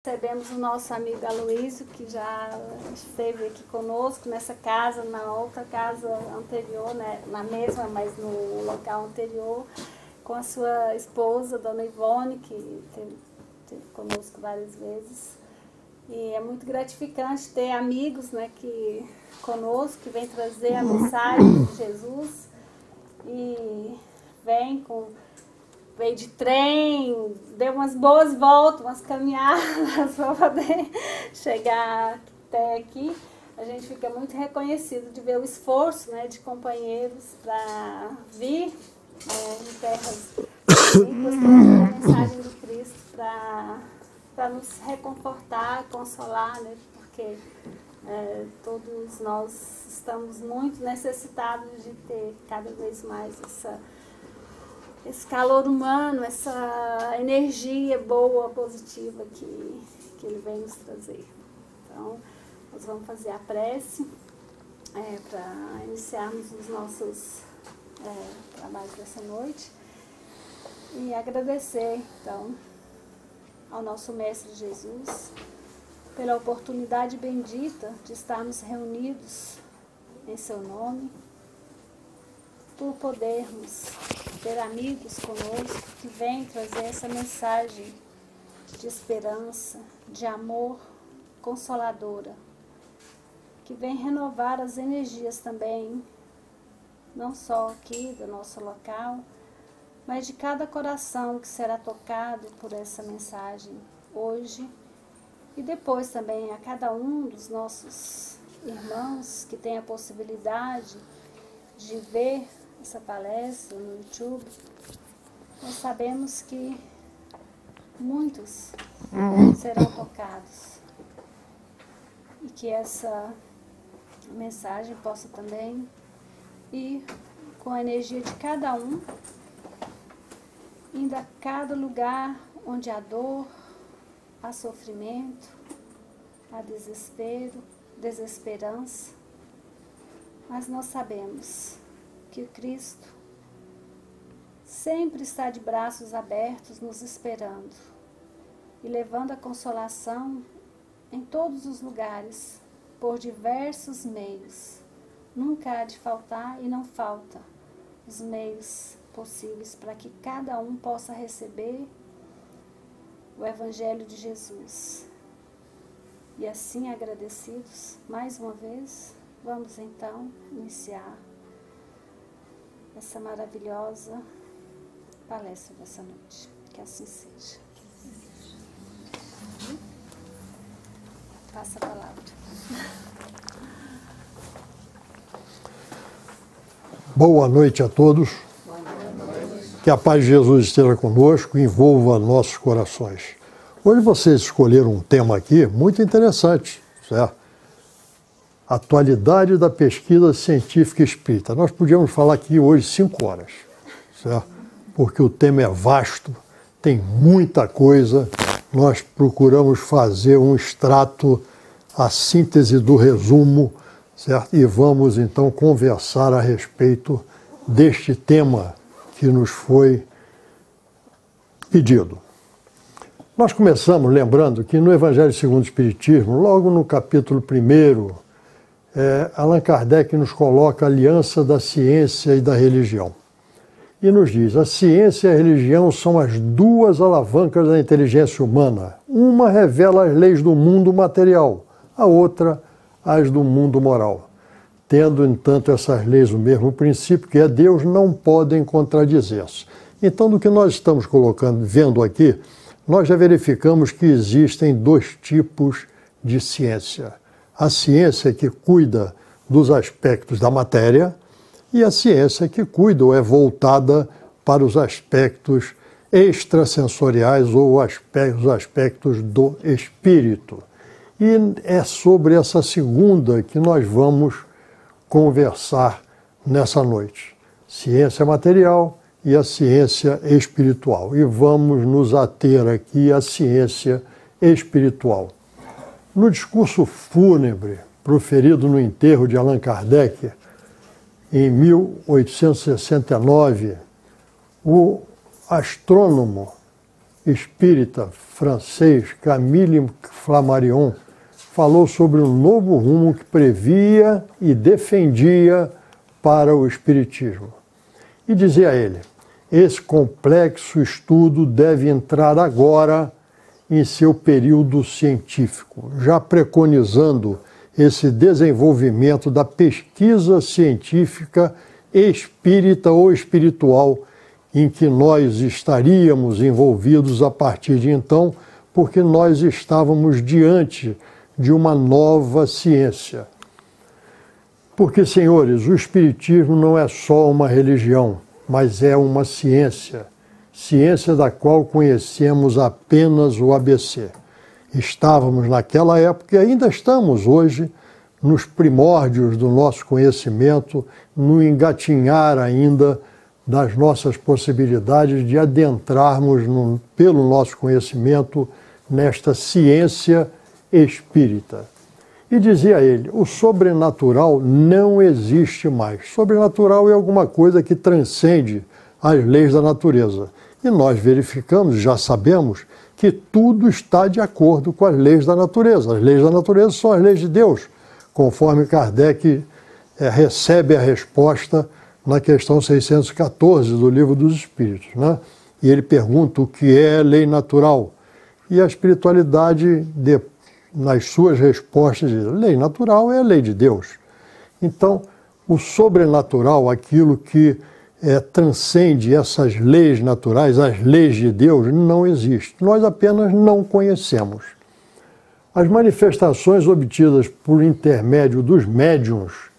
Recebemos o nosso amigo Aloísio, que já esteve aqui conosco nessa casa, na outra casa anterior, né? Na mesma, mas no local anterior, com a sua esposa, Dona Ivone, que esteve conosco várias vezes. E é muito gratificante ter amigos, né, conosco, que vem trazer a mensagem de Jesus e veio de trem, deu umas boas voltas, umas caminhadas para poder chegar até aqui. A gente fica muito reconhecido de ver o esforço, né, de companheiros para vir em terras limpas, trazer a mensagem do Cristo para nos reconfortar, consolar, né, porque todos nós estamos muito necessitados de ter cada vez mais esse calor humano, essa energia boa, positiva que ele vem nos trazer. Então, nós vamos fazer a prece para iniciarmos os nossos trabalhos dessa noite e agradecer, então, ao nosso Mestre Jesus pela oportunidade bendita de estarmos reunidos em seu nome, por podermos ter amigos conosco que vêm trazer essa mensagem de esperança, de amor, consoladora, que vem renovar as energias também, não só aqui do nosso local, mas de cada coração que será tocado por essa mensagem hoje e depois também a cada um dos nossos irmãos que tem a possibilidade de ver essa palestra no YouTube. Nós sabemos que muitos serão tocados e que essa mensagem possa também ir com a energia de cada um, indo a cada lugar onde há dor, há sofrimento, há desespero, desesperança, mas nós sabemos que o Cristo sempre está de braços abertos nos esperando e levando a consolação em todos os lugares, por diversos meios. Nunca há de faltar e não falta os meios possíveis para que cada um possa receber o Evangelho de Jesus. E assim, agradecidos, mais uma vez, vamos então iniciar essa maravilhosa palestra dessa noite. Que assim seja. Passa a palavra. Boa noite a todos. Que a paz de Jesus esteja conosco e envolva nossos corações. Hoje vocês escolheram um tema aqui muito interessante, certo? Atualidade da pesquisa científica espírita. Nós podíamos falar aqui hoje 5 horas, certo? Porque o tema é vasto, tem muita coisa. Nós procuramos fazer um extrato, a síntese do resumo, certo? E vamos então conversar a respeito deste tema que nos foi pedido. Nós começamos lembrando que no Evangelho segundo o Espiritismo, logo no capítulo 1, Allan Kardec nos coloca a aliança da ciência e da religião. E nos diz, a ciência e a religião são as duas alavancas da inteligência humana. Uma revela as leis do mundo material, a outra as do mundo moral. Tendo, entanto, essas leis o mesmo princípio, que é Deus, não podem contradizer-se. Então, do que nós estamos vendo aqui, nós já verificamos que existem 2 tipos de ciência. A ciência que cuida dos aspectos da matéria e a ciência que cuida ou é voltada para os aspectos extrasensoriais ou os aspectos do espírito. E é sobre essa segunda que nós vamos conversar nessa noite. Ciência material e a ciência espiritual. E vamos nos ater aqui à ciência espiritual. No discurso fúnebre proferido no enterro de Allan Kardec, em 1869, o astrônomo espírita francês Camille Flammarion falou sobre um novo rumo que previa e defendia para o espiritismo. E dizia ele: esse complexo estudo deve entrar agora em seu período científico, já preconizando esse desenvolvimento da pesquisa científica espírita ou espiritual em que nós estaríamos envolvidos a partir de então, porque nós estávamos diante de uma nova ciência. Porque, senhores, o espiritismo não é só uma religião, mas é uma ciência, ciência da qual conhecemos apenas o ABC. Estávamos naquela época e ainda estamos hoje nos primórdios do nosso conhecimento, no engatinhar ainda das nossas possibilidades de adentrarmos pelo nosso conhecimento nesta ciência espírita. E dizia ele, o sobrenatural não existe mais. Sobrenatural é alguma coisa que transcende as leis da natureza. E nós verificamos, já sabemos, que tudo está de acordo com as leis da natureza. As leis da natureza são as leis de Deus, conforme Kardec recebe a resposta na questão 614 do Livro dos Espíritos, né? E ele pergunta o que é lei natural. E a espiritualidade, nas suas respostas, diz: lei natural é a lei de Deus. Então, o sobrenatural, aquilo que transcende essas leis naturais, as leis de Deus, não existe. Nós apenas não conhecemos. As manifestações obtidas por intermédio dos médiuns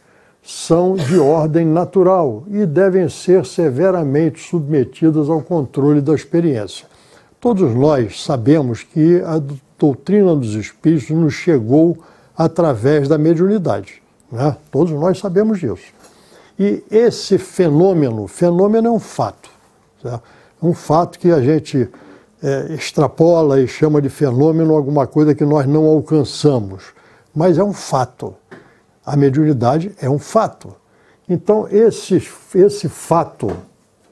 são de ordem natural e devem ser severamente submetidas ao controle da experiência. Todos nós sabemos que a doutrina dos espíritos nos chegou através da mediunidade, né? Todos nós sabemos disso. E esse fenômeno é um fato, certo? Um fato que a gente extrapola e chama de fenômeno alguma coisa que nós não alcançamos, mas é um fato. A mediunidade é um fato. Então, esse fato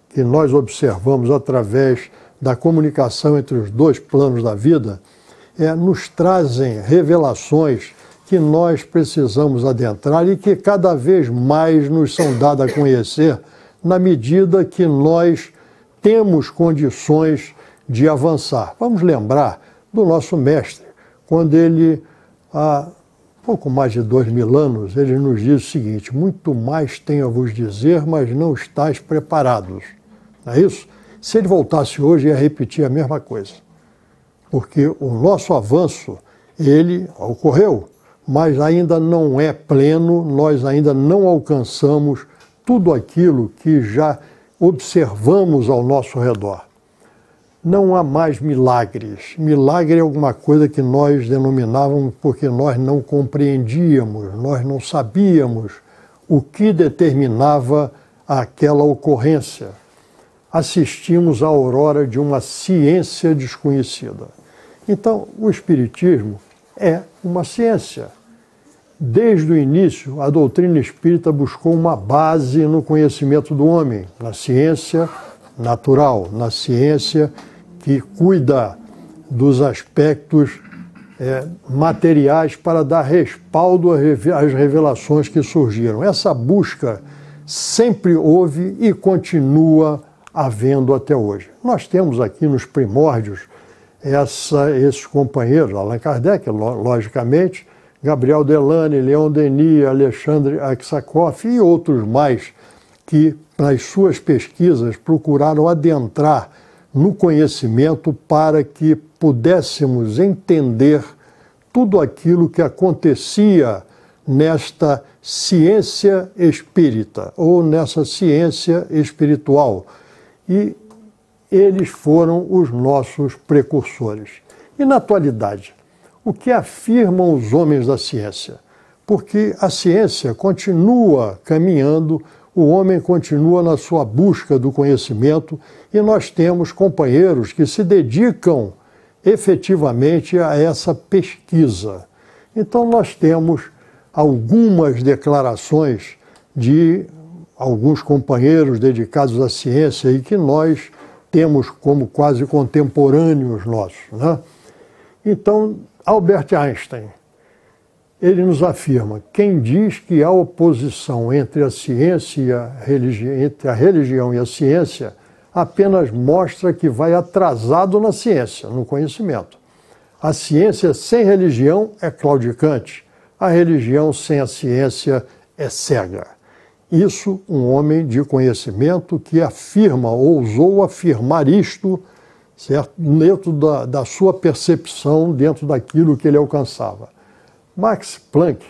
que nós observamos através da comunicação entre os dois planos da vida, nos trazem revelações que nós precisamos adentrar e que cada vez mais nos são dadas a conhecer na medida que nós temos condições de avançar. Vamos lembrar do nosso mestre, quando ele, há pouco mais de 2000 anos, ele nos diz o seguinte: muito mais tenho a vos dizer, mas não estáis preparados. Não é isso? Se ele voltasse hoje, ia repetir a mesma coisa. Porque o nosso avanço, ele ocorreu, mas ainda não é pleno, nós ainda não alcançamos tudo aquilo que já observamos ao nosso redor. Não há mais milagres. Milagre é alguma coisa que nós denominávamos porque nós não compreendíamos, nós não sabíamos o que determinava aquela ocorrência. Assistimos à aurora de uma ciência desconhecida. Então, o Espiritismo é uma ciência. Desde o início, a doutrina espírita buscou uma base no conhecimento do homem, na ciência natural, na ciência que cuida dos aspectos materiais para dar respaldo às revelações que surgiram. Essa busca sempre houve e continua havendo até hoje. Nós temos aqui nos primórdios esses companheiros, Allan Kardec, logicamente, Gabriel Delane, Leon Denis, Alexandre Aksakov e outros mais que, nas suas pesquisas, procuraram adentrar no conhecimento para que pudéssemos entender tudo aquilo que acontecia nesta ciência espírita ou nessa ciência espiritual. E eles foram os nossos precursores. E na atualidade, o que afirmam os homens da ciência? Porque a ciência continua caminhando, o homem continua na sua busca do conhecimento e nós temos companheiros que se dedicam efetivamente a essa pesquisa. Então nós temos algumas declarações de alguns companheiros dedicados à ciência e que nós temos como quase contemporâneos nossos, né? Então, Albert Einstein, ele nos afirma: quem diz que há oposição entre a ciência e a religião, entre a religião e a ciência, apenas mostra que vai atrasado na ciência, no conhecimento. A ciência sem religião é claudicante, a religião sem a ciência é cega. Isso um homem de conhecimento que afirma, ousou afirmar isto, certo? Dentro da sua percepção, dentro daquilo que ele alcançava. Max Planck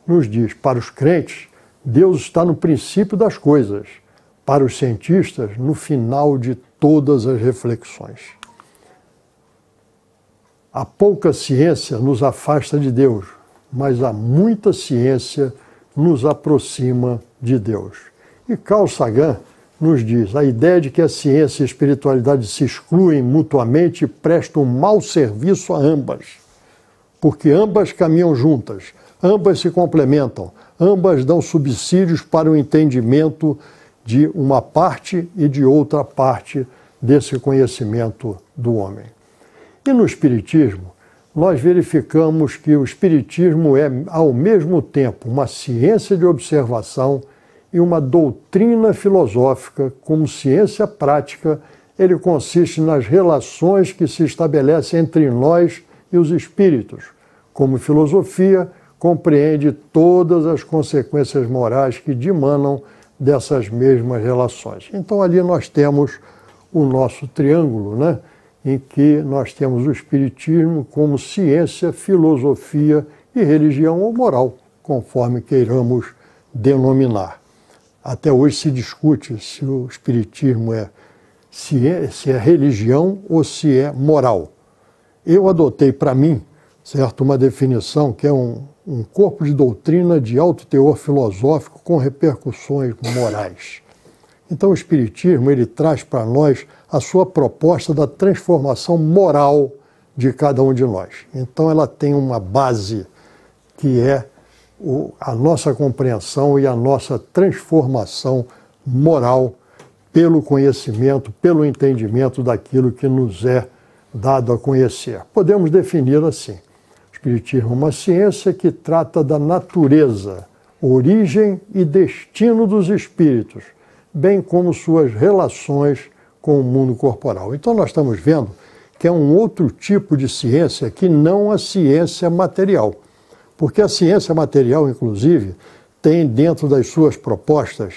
nos diz: para os crentes, Deus está no princípio das coisas, para os cientistas, no final de todas as reflexões. A pouca ciência nos afasta de Deus, mas a muita ciência nos aproxima de Deus. E Carl Sagan nos diz: a ideia de que a ciência e a espiritualidade se excluem mutuamente presta um mau serviço a ambas, porque ambas caminham juntas, ambas se complementam, ambas dão subsídios para o entendimento de uma parte e de outra parte desse conhecimento do homem. E no Espiritismo, nós verificamos que o Espiritismo é, ao mesmo tempo, uma ciência de observação e uma doutrina filosófica. Como ciência prática, ele consiste nas relações que se estabelecem entre nós e os espíritos. Como filosofia, compreende todas as consequências morais que dimanam dessas mesmas relações. Então ali nós temos o nosso triângulo, né? Em que nós temos o Espiritismo como ciência, filosofia e religião ou moral, conforme queiramos denominar. Até hoje se discute se o Espiritismo se é religião ou se é moral. Eu adotei para mim, certo, uma definição que é um corpo de doutrina de alto teor filosófico com repercussões morais. Então o Espiritismo, ele traz para nós a sua proposta da transformação moral de cada um de nós. Então ela tem uma base que é a nossa compreensão e a nossa transformação moral pelo conhecimento, pelo entendimento daquilo que nos é dado a conhecer. Podemos definir assim: o Espiritismo é uma ciência que trata da natureza, origem e destino dos espíritos, bem como suas relações com o mundo corporal. Então nós estamos vendo que é um outro tipo de ciência que não a ciência material. Porque a ciência material, inclusive, tem dentro das suas propostas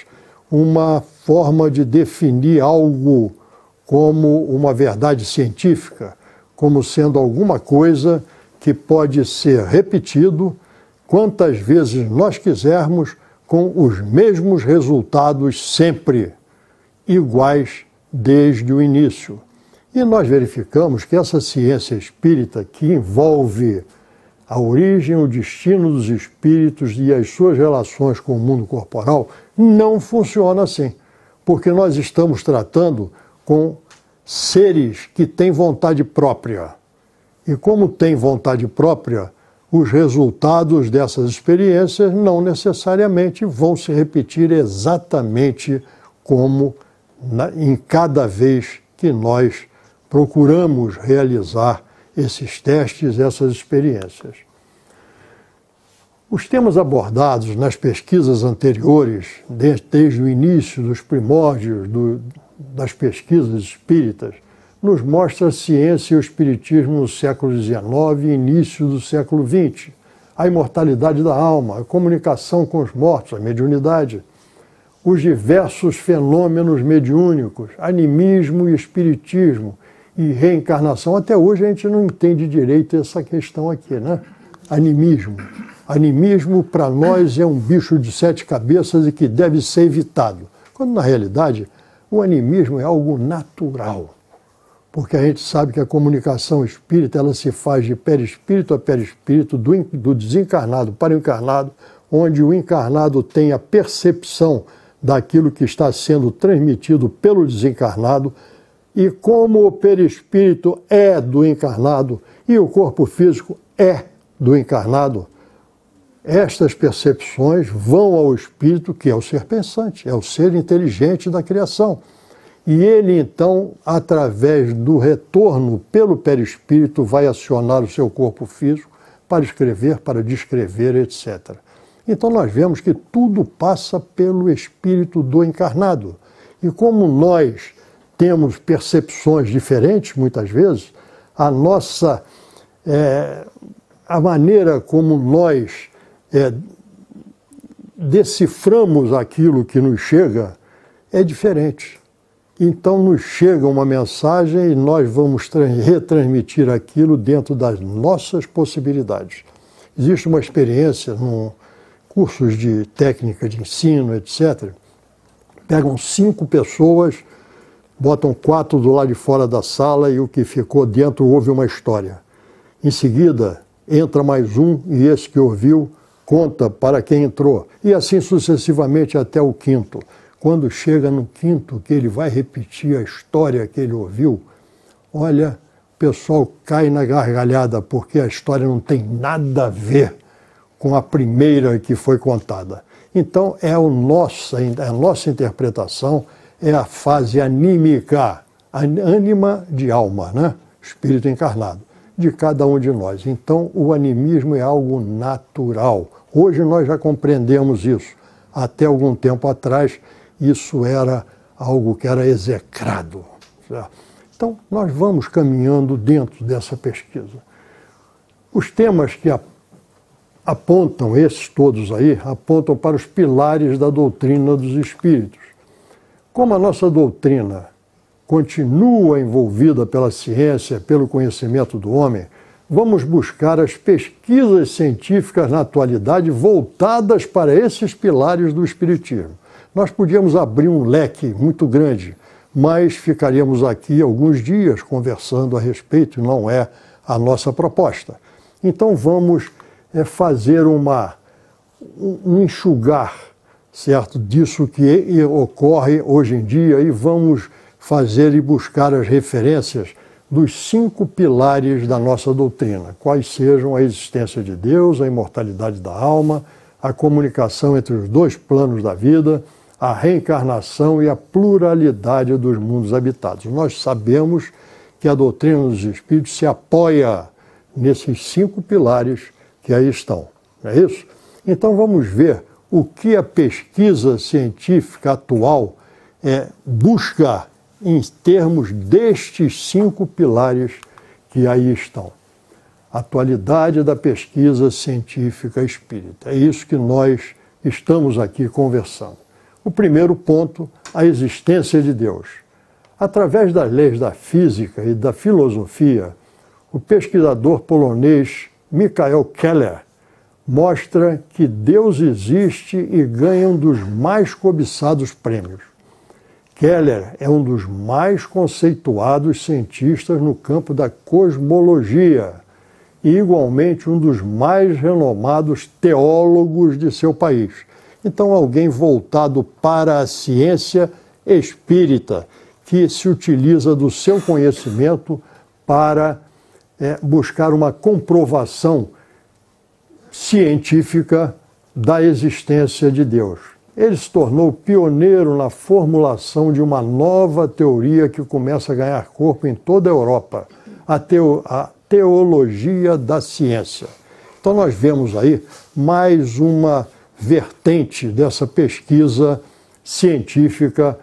uma forma de definir algo como uma verdade científica, como sendo alguma coisa que pode ser repetido quantas vezes nós quisermos, com os mesmos resultados sempre iguais desde o início. E nós verificamos que essa ciência espírita, que envolve a origem, o destino dos espíritos e as suas relações com o mundo corporal, não funciona assim, porque nós estamos tratando com seres que têm vontade própria. E como têm vontade própria, os resultados dessas experiências não necessariamente vão se repetir exatamente como em cada vez que nós procuramos realizar esses testes, essas experiências. Os temas abordados nas pesquisas anteriores, desde o início dos primórdios das pesquisas espíritas, nos mostra a ciência e o espiritismo no século XIX e início do século XX, a imortalidade da alma, a comunicação com os mortos, a mediunidade, os diversos fenômenos mediúnicos, animismo e espiritismo e reencarnação. Até hoje a gente não entende direito essa questão aqui, né? Animismo. Animismo para nós é um bicho de 7 cabeças e que deve ser evitado, quando na realidade o animismo é algo natural. Porque a gente sabe que a comunicação espírita ela se faz de perispírito a perispírito, do desencarnado para o encarnado, onde o encarnado tem a percepção daquilo que está sendo transmitido pelo desencarnado, e como o perispírito é do encarnado e o corpo físico é do encarnado, estas percepções vão ao espírito, que é o ser pensante, é o ser inteligente da criação. e ele então, através do retorno pelo perispírito, vai acionar o seu corpo físico para escrever, para descrever, etc. Então nós vemos que tudo passa pelo espírito do encarnado. E como nós temos percepções diferentes, muitas vezes, a maneira como nós deciframos aquilo que nos chega é diferente. Então nos chega uma mensagem e nós vamos retransmitir aquilo dentro das nossas possibilidades. Existe uma experiência num cursos de técnica de ensino, etc. Pegam 5 pessoas, botam 4 do lado de fora da sala e o que ficou dentro ouve uma história. Em seguida, entra mais um e esse que ouviu conta para quem entrou. E assim sucessivamente até o 5º. Quando chega no 5º, que ele vai repetir a história que ele ouviu, olha, o pessoal cai na gargalhada, porque a história não tem nada a ver com a primeira que foi contada. Então, a nossa interpretação é a fase anímica, ânima de alma, né? Espírito encarnado, de cada um de nós. Então, o animismo é algo natural. Hoje nós já compreendemos isso. Até algum tempo atrás, isso era algo que era execrado. Certo? Então, nós vamos caminhando dentro dessa pesquisa. Os temas que apontam, esses todos aí, apontam para os pilares da doutrina dos espíritos. Como a nossa doutrina continua envolvida pela ciência, pelo conhecimento do homem, vamos buscar as pesquisas científicas na atualidade voltadas para esses pilares do espiritismo. Nós podíamos abrir um leque muito grande, mas ficaríamos aqui alguns dias conversando a respeito, e não é a nossa proposta. Então vamos fazer um enxugar, certo, disso que ocorre hoje em dia e vamos fazer e buscar as referências dos 5 pilares da nossa doutrina, quais sejam a existência de Deus, a imortalidade da alma, a comunicação entre os 2 planos da vida, a reencarnação e a pluralidade dos mundos habitados. Nós sabemos que a doutrina dos espíritos se apoia nesses 5 pilares que aí estão, não é isso? Então vamos ver o que a pesquisa científica atual busca em termos destes 5 pilares que aí estão. Atualidade da pesquisa científica espírita. É isso que nós estamos aqui conversando. O primeiro ponto, a existência de Deus. Através das leis da física e da filosofia, o pesquisador polonês Michael Keller mostra que Deus existe e ganha um dos mais cobiçados prêmios. Keller é um dos mais conceituados cientistas no campo da cosmologia e, igualmente, um dos mais renomados teólogos de seu país. Então, alguém voltado para a ciência espírita, que se utiliza do seu conhecimento para buscar uma comprovação científica da existência de Deus. Ele se tornou pioneiro na formulação de uma nova teoria que começa a ganhar corpo em toda a Europa, a teologia da ciência. Então nós vemos aí mais uma vertente dessa pesquisa científica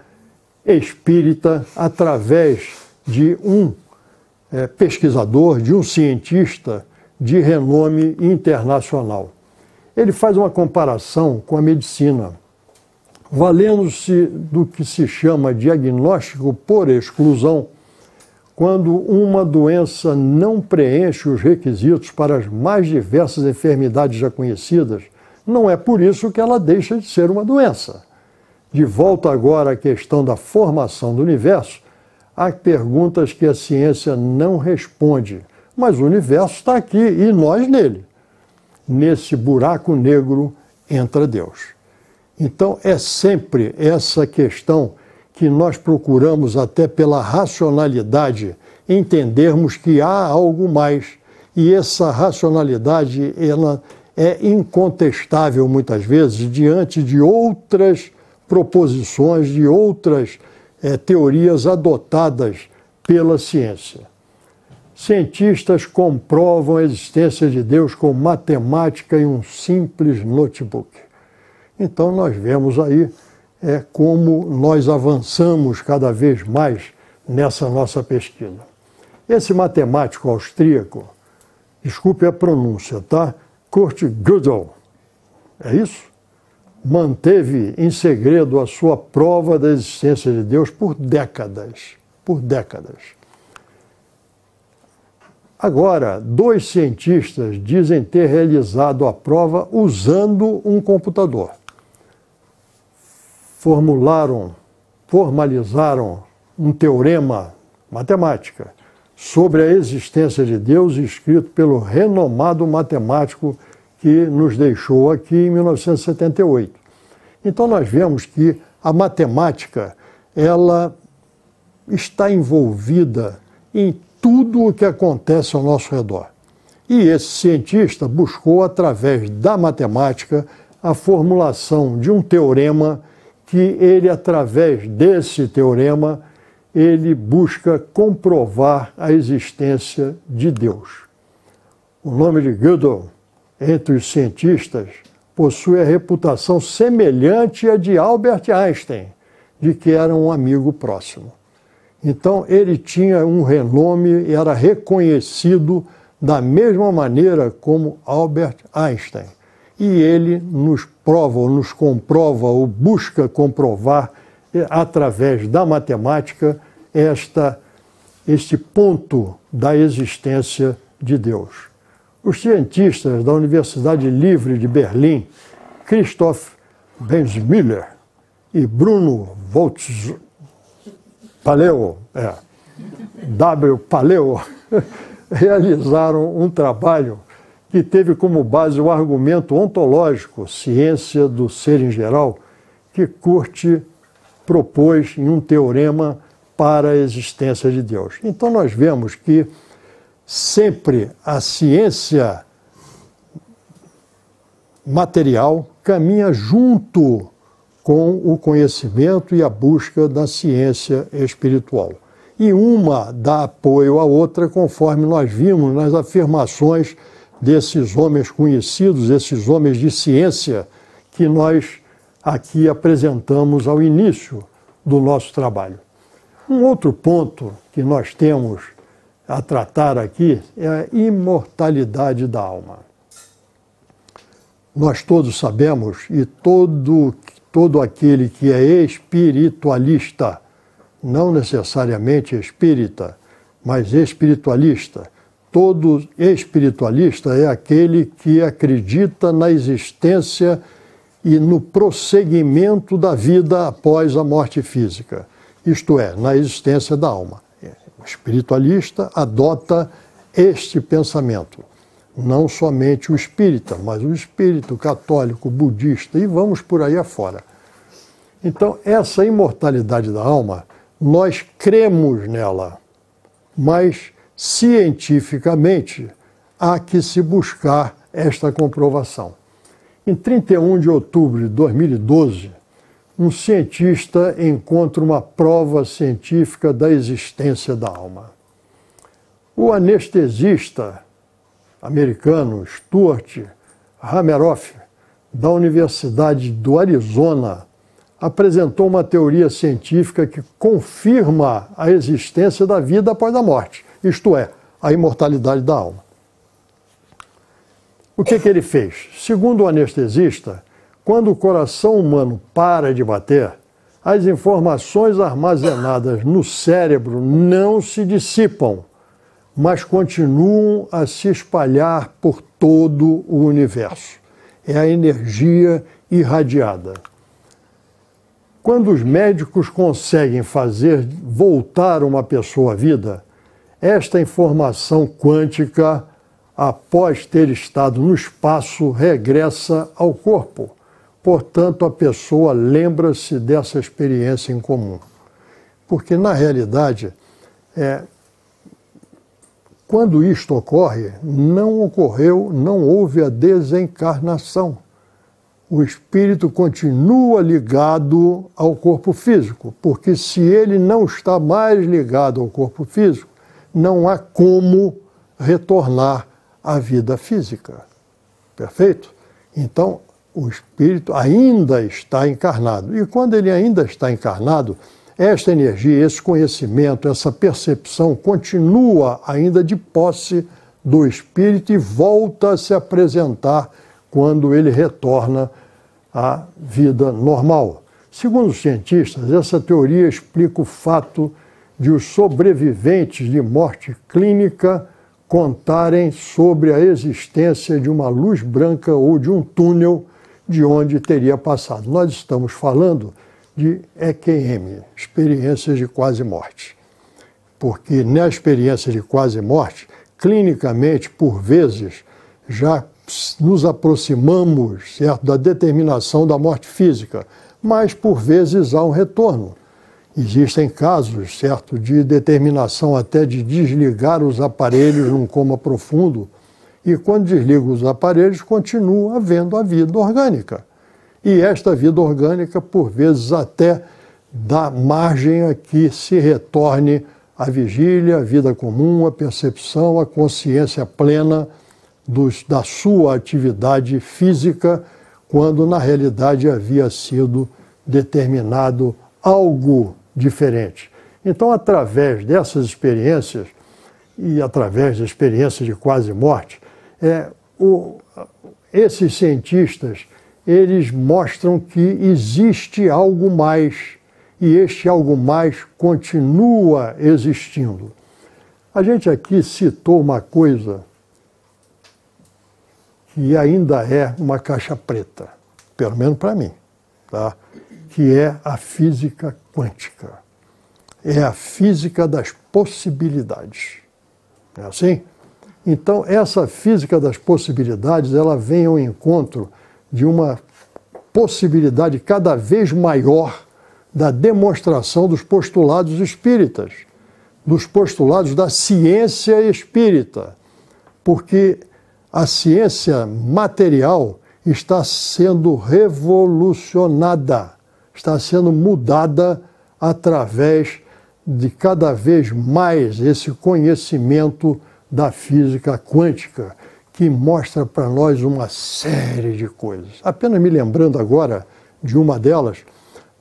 espírita através de um pesquisador, de um cientista de renome internacional. Ele faz uma comparação com a medicina, valendo-se do que se chama diagnóstico por exclusão, quando uma doença não preenche os requisitos para as mais diversas enfermidades já conhecidas, não é por isso que ela deixa de ser uma doença. De volta agora à questão da formação do universo, há perguntas que a ciência não responde, mas o universo está aqui e nós nele. Nesse buraco negro entra Deus. Então é sempre essa questão que nós procuramos, até pela racionalidade, entendermos que há algo mais. E essa racionalidade ela é incontestável muitas vezes diante de outras proposições, de outras teorias adotadas pela ciência. Cientistas comprovam a existência de Deus com matemática e um simples notebook. Então nós vemos aí como nós avançamos cada vez mais nessa nossa pesquisa. Esse matemático austríaco, desculpe a pronúncia, tá? Kurt Gödel, é isso? Manteve em segredo a sua prova da existência de Deus por décadas. Por décadas. Agora, 2 cientistas dizem ter realizado a prova usando um computador. Formalizaram um teorema matemática sobre a existência de Deus escrito pelo renomado matemático que nos deixou aqui em 1978. Então nós vemos que a matemática, ela está envolvida em tudo o que acontece ao nosso redor. E esse cientista buscou, através da matemática, a formulação de um teorema que ele, através desse teorema, ele busca comprovar a existência de Deus. O nome de Gödel, entre os cientistas, possui a reputação semelhante à de Albert Einstein, de que era um amigo próximo. Então, ele tinha um renome e era reconhecido da mesma maneira como Albert Einstein. E ele nos prova, ou nos comprova, ou busca comprovar, através da matemática, este ponto da existência de Deus. Os cientistas da Universidade Livre de Berlim, Christoph Benzmüller e Bruno Paleo, Paleo, realizaram um trabalho que teve como base o argumento ontológico, ciência do ser em geral, que Kurt propôs em um teorema para a existência de Deus. Então nós vemos que sempre a ciência material caminha junto com o conhecimento e a busca da ciência espiritual. E uma dá apoio à outra, conforme nós vimos nas afirmações desses homens conhecidos, esses homens de ciência, que nós aqui apresentamos ao início do nosso trabalho. Um outro ponto que nós temos a tratar aqui é a imortalidade da alma. Nós todos sabemos, e todo aquele que é espiritualista, não necessariamente espírita, mas espiritualista, todo espiritualista é aquele que acredita na existência e no prosseguimento da vida após a morte física, isto é, na existência da alma. O espiritualista adota este pensamento. Não somente o espírita, mas o espírito católico, budista, e vamos por aí afora. Então, essa imortalidade da alma, nós cremos nela, mas cientificamente há que se buscar esta comprovação. Em 31 de outubro de 2012, um cientista encontra uma prova científica da existência da alma. O anestesista americano Stuart Hameroff, da Universidade do Arizona, apresentou uma teoria científica que confirma a existência da vida após a morte, isto é, a imortalidade da alma. O que ele fez? Segundo o anestesista, quando o coração humano para de bater, as informações armazenadas no cérebro não se dissipam, mas continuam a se espalhar por todo o universo. É a energia irradiada. Quando os médicos conseguem fazer voltar uma pessoa à vida, esta informação quântica, após ter estado no espaço, regressa ao corpo. Portanto, a pessoa lembra-se dessa experiência em comum. Porque, na realidade, quando isto ocorre, não houve a desencarnação. o espírito continua ligado ao corpo físico, porque se ele não está mais ligado ao corpo físico, não há como retornar à vida física. Perfeito? Então, o espírito ainda está encarnado. E quando ele ainda está encarnado, esta energia, esse conhecimento, essa percepção continua ainda de posse do espírito e volta a se apresentar quando ele retorna à vida normal. Segundo os cientistas, essa teoria explica o fato de os sobreviventes de morte clínica contarem sobre a existência de uma luz branca ou de um túnel de onde teria passado. Nós estamos falando de EQM, experiências de quase morte. Porque na experiência de quase morte, clinicamente, por vezes, já nos aproximamos, certo, da determinação da morte física, mas por vezes há um retorno. Existem casos, certo, de determinação até de desligar os aparelhos num coma profundo, e quando desliga os aparelhos, continua havendo a vida orgânica. E esta vida orgânica, por vezes, até dá margem a que se retorne a vigília, a vida comum, a percepção, a consciência plena da sua atividade física, quando na realidade havia sido determinado algo diferente. Então, através dessas experiências, e através da experiência de quase morte, esses cientistas, eles mostram que existe algo mais, e este algo mais continua existindo. A gente aqui citou uma coisa que ainda é uma caixa preta, pelo menos para mim, tá? Que é a física quântica. É a física das possibilidades. Não é assim? Então, essa física das possibilidades, ela vem ao encontro de uma possibilidade cada vez maior da demonstração dos postulados espíritas, dos postulados da ciência espírita, porque a ciência material está sendo revolucionada, está sendo mudada através de cada vez mais esse conhecimento da física quântica, que mostra para nós uma série de coisas. Apenas me lembrando agora de uma delas,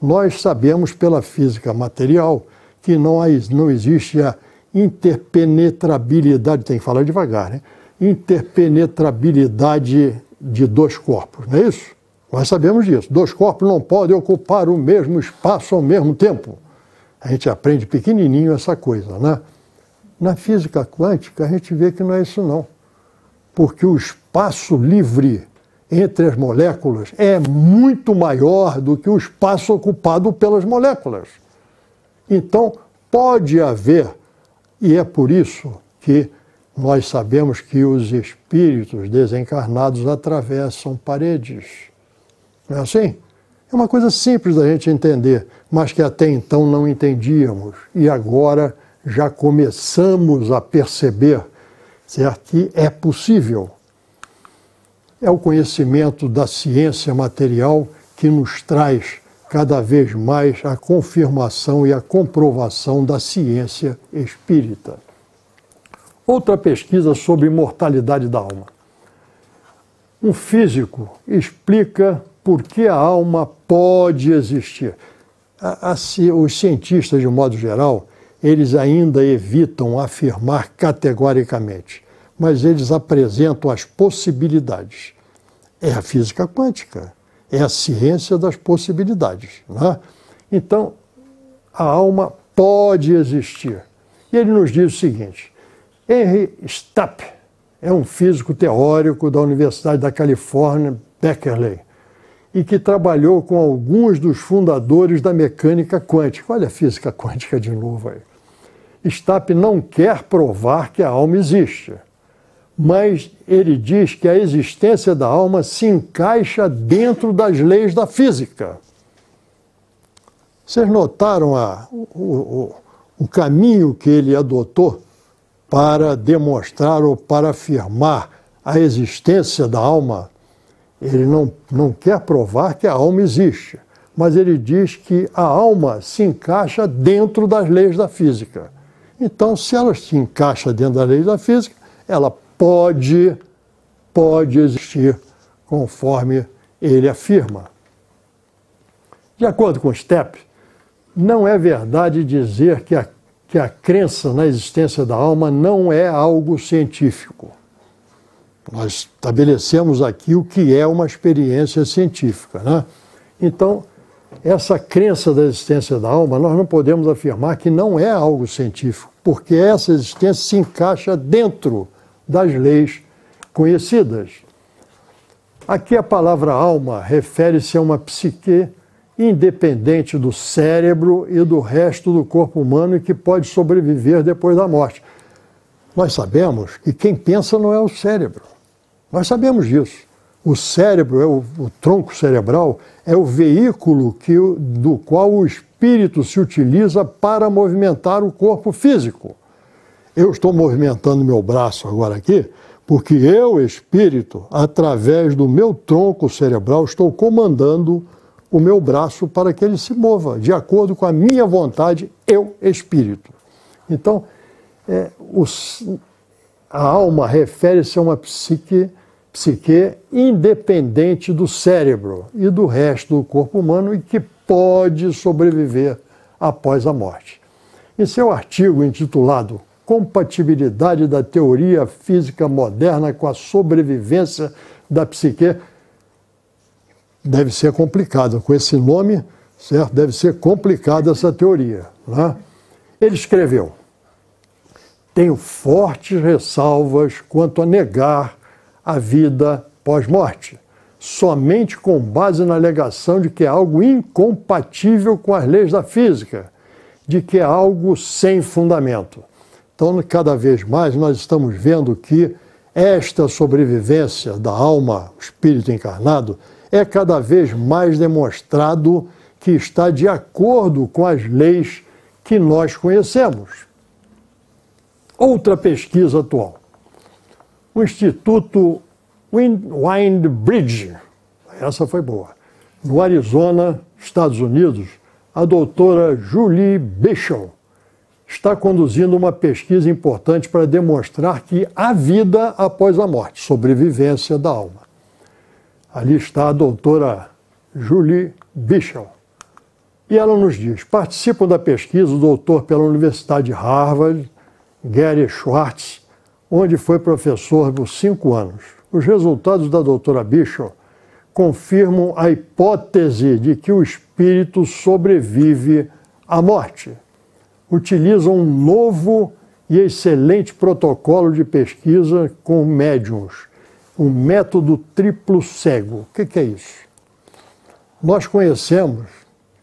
nós sabemos pela física material que não existe a interpenetrabilidade, tem que falar devagar, né? Interpenetrabilidade de dois corpos, não é isso? Nós sabemos disso. Dois corpos não podem ocupar o mesmo espaço ao mesmo tempo. A gente aprende pequenininho essa coisa, né? Na física quântica a gente vê que não é isso não. Porque o espaço livre entre as moléculas é muito maior do que o espaço ocupado pelas moléculas. Então, pode haver, e é por isso que nós sabemos que os espíritos desencarnados atravessam paredes. Não é assim? É uma coisa simples da gente entender, mas que até então não entendíamos. E agora já começamos a perceber, certo, que é possível. É o conhecimento da ciência material que nos traz cada vez mais a confirmação e a comprovação da ciência espírita. Outra pesquisa sobre imortalidade da alma. Um físico explica por que a alma pode existir. Os cientistas, de modo geral, eles ainda evitam afirmar categoricamente, mas eles apresentam as possibilidades. É a física quântica, é a ciência das possibilidades, não é? Então, a alma pode existir. E ele nos diz o seguinte: Henry Stapp é um físico teórico da Universidade da Califórnia, Berkeley, e que trabalhou com alguns dos fundadores da mecânica quântica. Olha a física quântica de novo aí. Stapp não quer provar que a alma existe, mas ele diz que a existência da alma se encaixa dentro das leis da física. Vocês notaram o caminho que ele adotou para demonstrar ou para afirmar a existência da alma? Ele não quer provar que a alma existe, mas ele diz que a alma se encaixa dentro das leis da física. Então, se ela se encaixa dentro das leis da física, ela pode existir, conforme ele afirma. De acordo com Stepp, não é verdade dizer que a crença na existência da alma não é algo científico. Nós estabelecemos aqui o que é uma experiência científica, né? Então, essa crença da existência da alma, nós não podemos afirmar que não é algo científico, porque essa existência se encaixa dentro das leis conhecidas. Aqui a palavra alma refere-se a uma psique independente do cérebro e do resto do corpo humano e que pode sobreviver depois da morte. Nós sabemos que quem pensa não é o cérebro. Nós sabemos disso. O cérebro, o tronco cerebral, é o veículo do qual o espírito se utiliza para movimentar o corpo físico. Eu estou movimentando meu braço agora aqui, porque eu, espírito, através do meu tronco cerebral, estou comandando o meu braço para que ele se mova, de acordo com a minha vontade, eu, espírito. Então, a alma refere-se a uma psique independente do cérebro e do resto do corpo humano e que pode sobreviver após a morte. Em seu artigo intitulado Compatibilidade da Teoria Física Moderna com a Sobrevivência da Psique, deve ser complicado, com esse nome, certo? Deve ser complicada essa teoria, né? Ele escreveu: tenho fortes ressalvas quanto a negar a vida pós-morte, somente com base na alegação de que é algo incompatível com as leis da física, de que é algo sem fundamento. Então, cada vez mais nós estamos vendo que esta sobrevivência da alma, o espírito encarnado, é cada vez mais demonstrado que está de acordo com as leis que nós conhecemos. Outra pesquisa atual. O Instituto Windbridge, essa foi boa, no Arizona, Estados Unidos, a doutora Julie Bishop está conduzindo uma pesquisa importante para demonstrar que há vida após a morte, sobrevivência da alma. Ali está a doutora Julie Bishop. E ela nos diz: participam da pesquisa o doutor pela Universidade de Harvard, Gary Schwartz, onde foi professor por 5 anos. Os resultados da doutora Bishop confirmam a hipótese de que o espírito sobrevive à morte. Utilizam um novo e excelente protocolo de pesquisa com médiums, o método triplo cego. O que é isso? Nós conhecemos,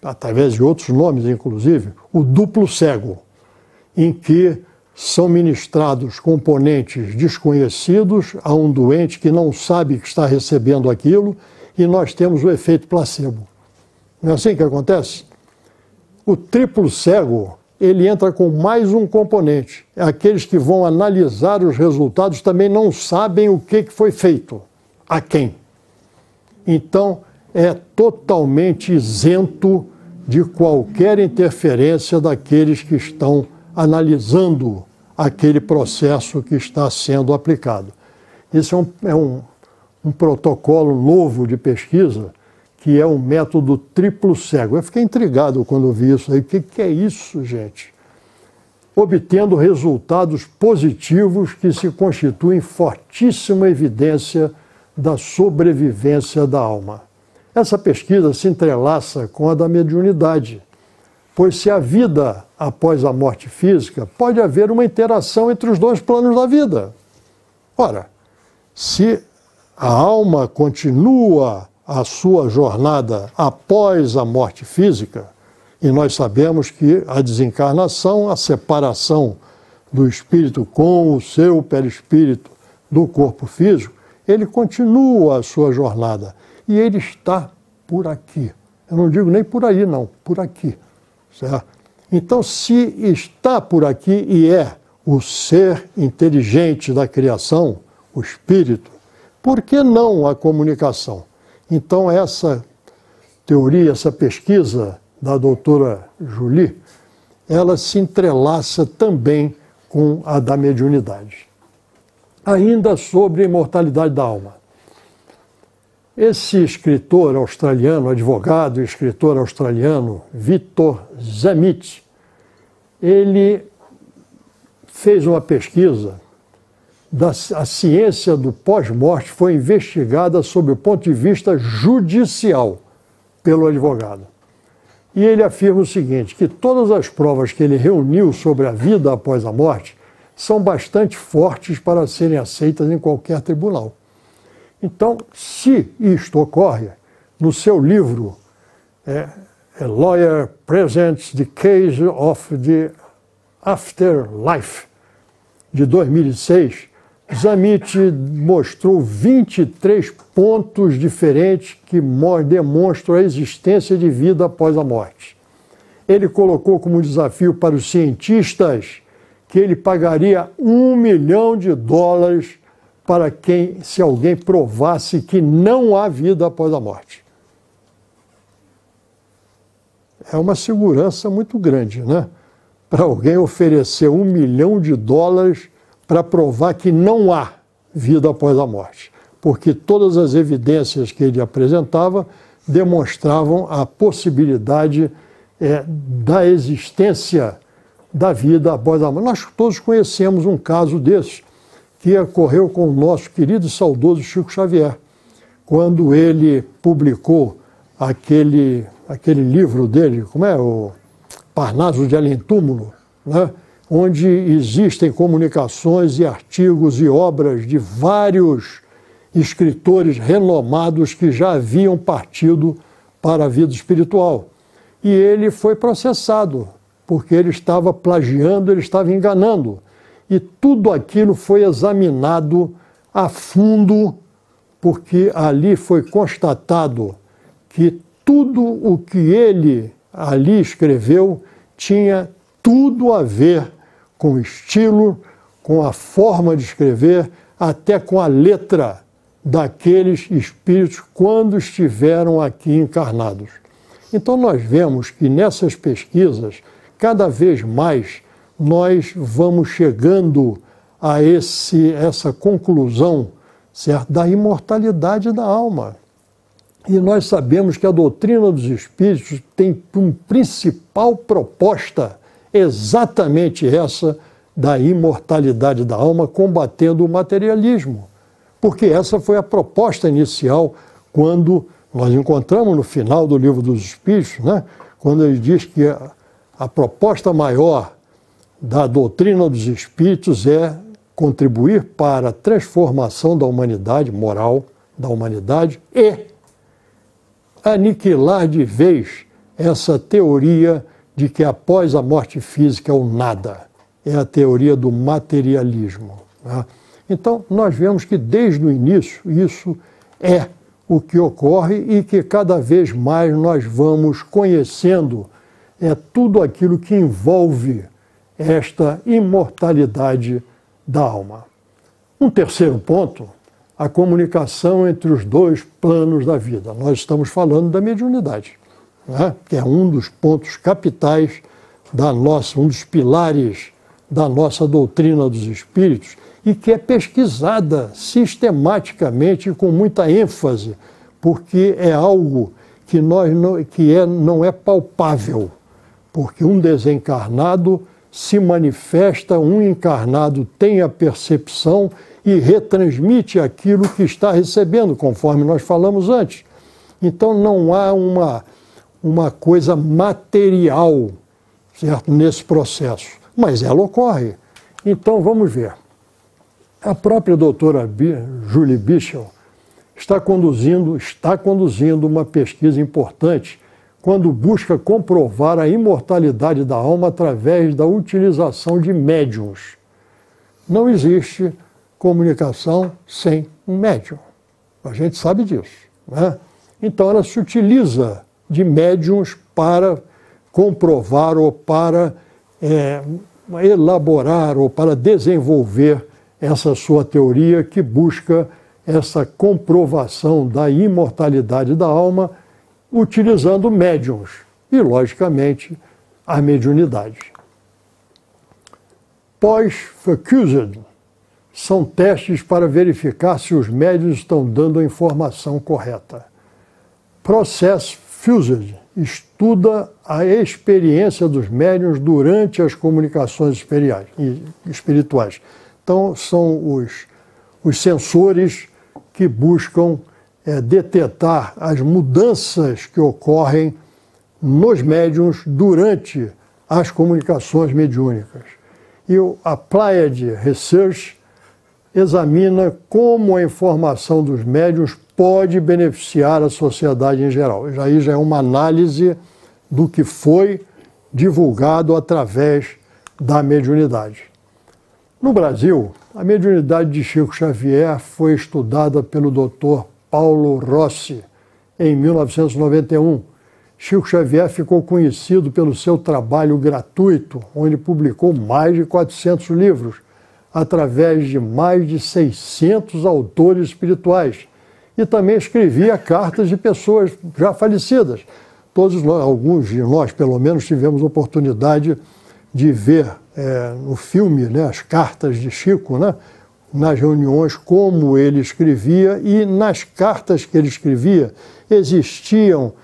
através de outros nomes inclusive, o duplo cego, em que são ministrados componentes desconhecidos a um doente que não sabe que está recebendo aquilo e nós temos o efeito placebo. Não é assim que acontece? O triplo cego, ele entra com mais um componente. Aqueles que vão analisar os resultados também não sabem o que foi feito, a quem. Então, é totalmente isento de qualquer interferência daqueles que estão analisando aquele processo que está sendo aplicado. Esse é um protocolo novo de pesquisa, que é um método triplo cego. Eu fiquei intrigado quando vi isso aí. O que é isso, gente? Obtendo resultados positivos que se constituem fortíssima evidência da sobrevivência da alma. Essa pesquisa se entrelaça com a da mediunidade, pois se há vida após a morte física, pode haver uma interação entre os dois planos da vida. Ora, se a alma continua a sua jornada após a morte física, e nós sabemos que a desencarnação, a separação do espírito com o seu perispírito do corpo físico, ele continua a sua jornada e ele está por aqui. Eu não digo nem por aí, não, por aqui. Certo? Então, se está por aqui e é o ser inteligente da criação, o espírito, Por que não a comunicação? Então, essa teoria, essa pesquisa da doutora Julie, ela se entrelaça também com a da mediunidade. Ainda sobre a imortalidade da alma. Esse escritor australiano, advogado e escritor australiano, Victor Zammit, ele fez uma pesquisa a ciência do pós-morte foi investigada sob o ponto de vista judicial pelo advogado. E ele afirma o seguinte, que todas as provas que ele reuniu sobre a vida após a morte são bastante fortes para serem aceitas em qualquer tribunal. Então, se isto ocorre, no seu livro, A Lawyer Presents the Case of the Afterlife, de 2006, Zammit mostrou 23 pontos diferentes que demonstram a existência de vida após a morte. Ele colocou como desafio para os cientistas que ele pagaria $1 milhão para se alguém provasse que não há vida após a morte. É uma segurança muito grande, né? Para alguém oferecer $1 milhão para provar que não há vida após a morte, porque todas as evidências que ele apresentava demonstravam a possibilidade da existência da vida após a morte. Nós todos conhecemos um caso desse, que ocorreu com o nosso querido e saudoso Chico Xavier, quando ele publicou aquele livro dele, como é? O Parnaso de Além-Túmulo, né? Onde existem comunicações e artigos e obras de vários escritores renomados que já haviam partido para a vida espiritual. E ele foi processado, porque ele estava plagiando, ele estava enganando. E tudo aquilo foi examinado a fundo, porque ali foi constatado que tudo o que ele ali escreveu tinha tudo a ver com o estilo, com a forma de escrever, até com a letra daqueles espíritos quando estiveram aqui encarnados. Então nós vemos que nessas pesquisas, cada vez mais, nós vamos chegando a essa conclusão, certo, da imortalidade da alma. E nós sabemos que a doutrina dos espíritos tem como principal proposta exatamente essa da imortalidade da alma, combatendo o materialismo. Porque essa foi a proposta inicial quando nós encontramos no final do Livro dos Espíritos, né, quando ele diz que a proposta maior da doutrina dos espíritos é contribuir para a transformação da humanidade, moral da humanidade, e aniquilar de vez essa teoria de que após a morte física é o nada. É a teoria do materialismo, né? Então, nós vemos que desde o início isso é o que ocorre e que cada vez mais nós vamos conhecendo tudo aquilo que envolve esta imortalidade da alma. Um terceiro ponto, a comunicação entre os dois planos da vida. Nós estamos falando da mediunidade, né? Que é um dos pontos capitais um dos pilares da nossa doutrina dos espíritos e que é pesquisada sistematicamente e com muita ênfase, porque é algo que não é palpável, porque um desencarnado se manifesta, um encarnado tem a percepção e retransmite aquilo que está recebendo, conforme nós falamos antes. Então não há uma coisa material, certo, nesse processo, mas ela ocorre. Então vamos ver. A própria doutora Julie Bichel está conduzindo uma pesquisa importante quando busca comprovar a imortalidade da alma através da utilização de médiuns. Não existe comunicação sem um médium. A gente sabe disso, né? Então ela se utiliza de médiuns para comprovar ou para elaborar ou para desenvolver essa sua teoria que busca essa comprovação da imortalidade da alma utilizando médiuns e, logicamente, a mediunidade. Pós-Focused são testes para verificar se os médiuns estão dando a informação correta. Process-Fused estuda a experiência dos médiuns durante as comunicações espirituais. Então, são os sensores que buscam detectar as mudanças que ocorrem nos médiuns durante as comunicações mediúnicas. E o Applied Research examina como a informação dos médiuns pode beneficiar a sociedade em geral. Aí já é uma análise do que foi divulgado através da mediunidade. No Brasil, a mediunidade de Chico Xavier foi estudada pelo Dr. Paulo Rossi em 1991. Chico Xavier ficou conhecido pelo seu trabalho gratuito, onde publicou mais de 400 livros, através de mais de 600 autores espirituais. E também escrevia cartas de pessoas já falecidas. Todos nós, alguns de nós, pelo menos, tivemos oportunidade de ver no filme, né, as cartas de Chico, né, nas reuniões, como ele escrevia, e nas cartas que ele escrevia existiam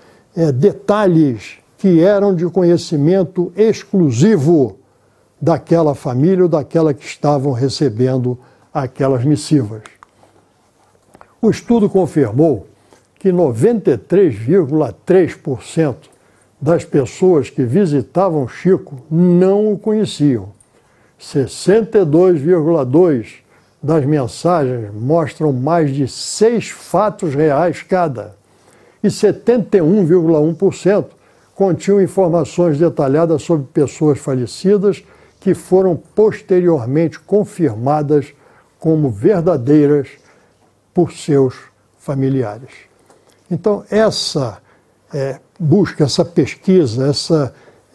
detalhes que eram de conhecimento exclusivo daquela família ou daquela que estavam recebendo aquelas missivas. O estudo confirmou que 93,3% das pessoas que visitavam Chico não o conheciam. 62,2% das mensagens mostram mais de 6 fatos reais cada. E 71,1% continham informações detalhadas sobre pessoas falecidas que foram posteriormente confirmadas como verdadeiras por seus familiares. Então, essa busca, essa pesquisa,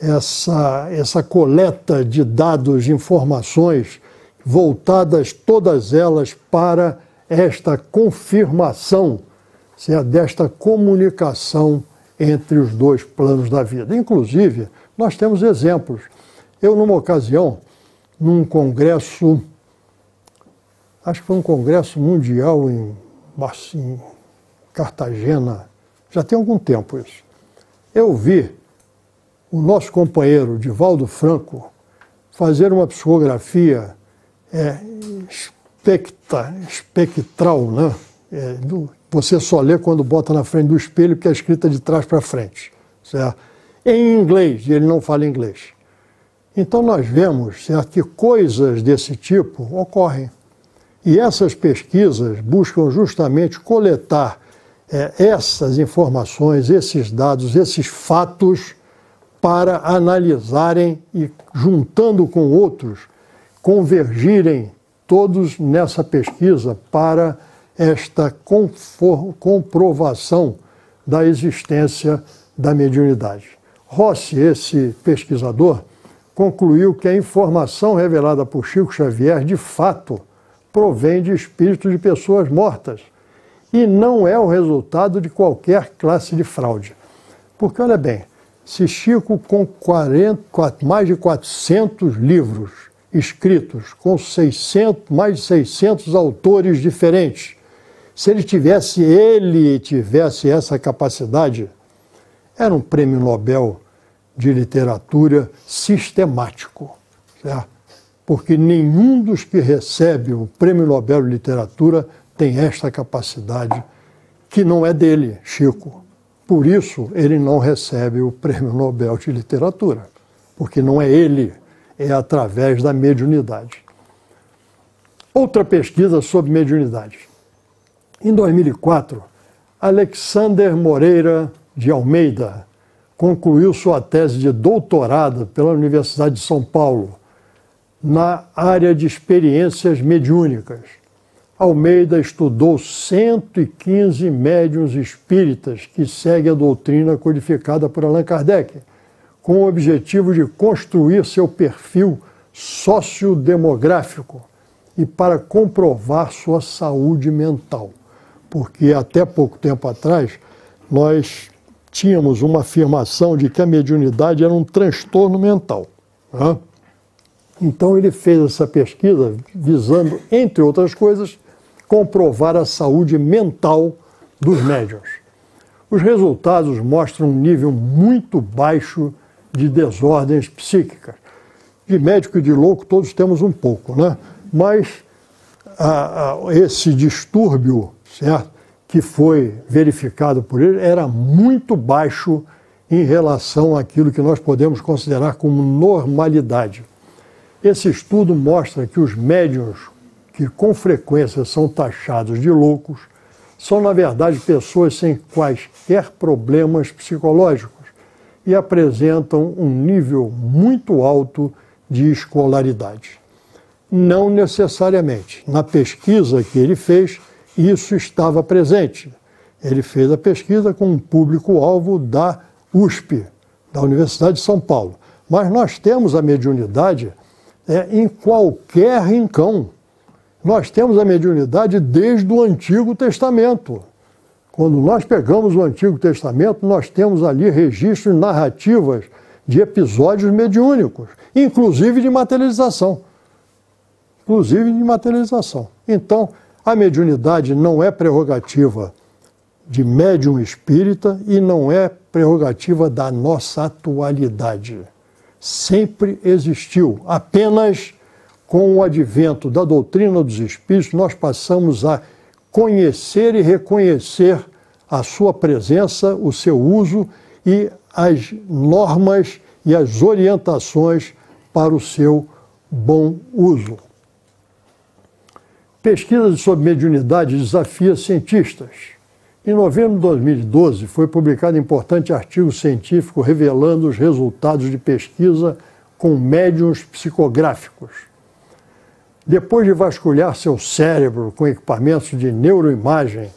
essa coleta de dados, de informações, voltadas todas elas para esta confirmação, desta comunicação entre os dois planos da vida. Inclusive, nós temos exemplos. Eu, numa ocasião, num congresso, acho que foi um congresso mundial em Cartagena, já tem algum tempo isso, eu vi o nosso companheiro Divaldo Franco fazer uma psicografia espectral, né? Você só lê quando bota na frente do espelho, que é escrita de trás para frente, certo? Em inglês, e ele não fala inglês. Então nós vemos, certo, que coisas desse tipo ocorrem. E essas pesquisas buscam justamente coletar essas informações, esses dados, esses fatos, para analisarem e, juntando com outros, convergirem todos nessa pesquisa para esta comprovação da existência da mediunidade. Rossi, esse pesquisador, concluiu que a informação revelada por Chico Xavier, de fato, provém de espíritos de pessoas mortas e não é o resultado de qualquer classe de fraude. Porque, olha bem, se Chico, com mais de 400 livros escritos, com mais de 600 autores diferentes, se ele tivesse essa capacidade, era um prêmio Nobel de literatura sistemático, certo? Porque nenhum dos que recebe o prêmio Nobel de literatura tem esta capacidade, que não é dele, Chico. Por isso, ele não recebe o prêmio Nobel de literatura, porque não é ele, é através da mediunidade. Outra pesquisa sobre mediunidade. Em 2004, Alexander Moreira de Almeida concluiu sua tese de doutorado pela Universidade de São Paulo, na área de experiências mediúnicas. Almeida estudou 115 médiuns espíritas que seguem a doutrina codificada por Allan Kardec, com o objetivo de construir seu perfil sociodemográfico e para comprovar sua saúde mental. Porque até pouco tempo atrás nós tínhamos uma afirmação de que a mediunidade era um transtorno mental, né? Então ele fez essa pesquisa visando, entre outras coisas, comprovar a saúde mental dos médiuns. Os resultados mostram um nível muito baixo de desordens psíquicas. De médico e de louco todos temos um pouco, né? Mas esse distúrbio, certo, que foi verificado por ele era muito baixo em relação àquilo que nós podemos considerar como normalidade. Esse estudo mostra que os médiuns que com frequência são taxados de loucos são, na verdade, pessoas sem quaisquer problemas psicológicos e apresentam um nível muito alto de escolaridade. Não necessariamente. Na pesquisa que ele fez, isso estava presente. Ele fez a pesquisa com um público-alvo da USP, da Universidade de São Paulo. Mas nós temos a mediunidade em qualquer rincão. Nós temos a mediunidade desde o Antigo Testamento. Quando nós pegamos o Antigo Testamento, nós temos ali registros narrativas de episódios mediúnicos, inclusive de materialização. Então, a mediunidade não é prerrogativa de médium espírita e não é prerrogativa da nossa atualidade. Sempre existiu. Apenas com o advento da doutrina dos espíritos, nós passamos a conhecer e reconhecer a sua presença, o seu uso e as normas e as orientações para o seu bom uso. Pesquisa sobre mediunidade desafia cientistas. Em novembro de 2012, foi publicado importante artigo científico revelando os resultados de pesquisa com médiuns psicográficos. Depois de vasculhar seu cérebro com equipamentos de neuroimagem,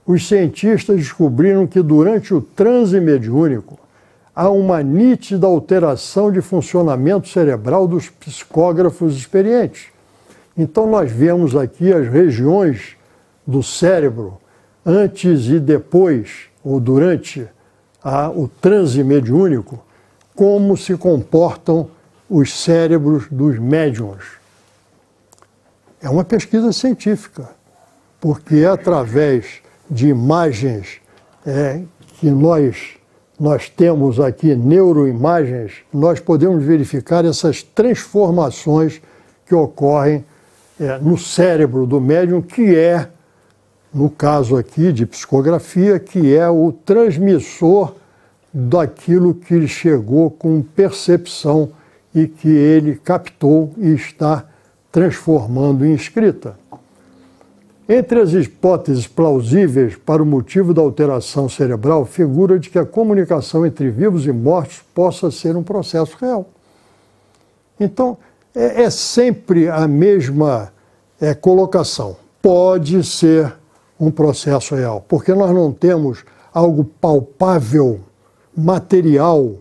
os cientistas descobriram que durante o transe mediúnico há uma nítida alteração de funcionamento cerebral dos psicógrafos experientes. Então nós vemos aqui as regiões do cérebro antes e depois, ou durante o transe mediúnico, como se comportam os cérebros dos médiuns. É uma pesquisa científica, porque é através de imagens que nós temos aqui, neuroimagens, nós podemos verificar essas transformações que ocorrem no cérebro do médium, que é, no caso aqui de psicografia, que é o transmissor daquilo que ele chegou com percepção e que ele captou e está transformando em escrita. Entre as hipóteses plausíveis para o motivo da alteração cerebral, figura de que a comunicação entre vivos e mortos possa ser um processo real. Então, é sempre a mesma colocação. Pode ser um processo real, porque nós não temos algo palpável, material,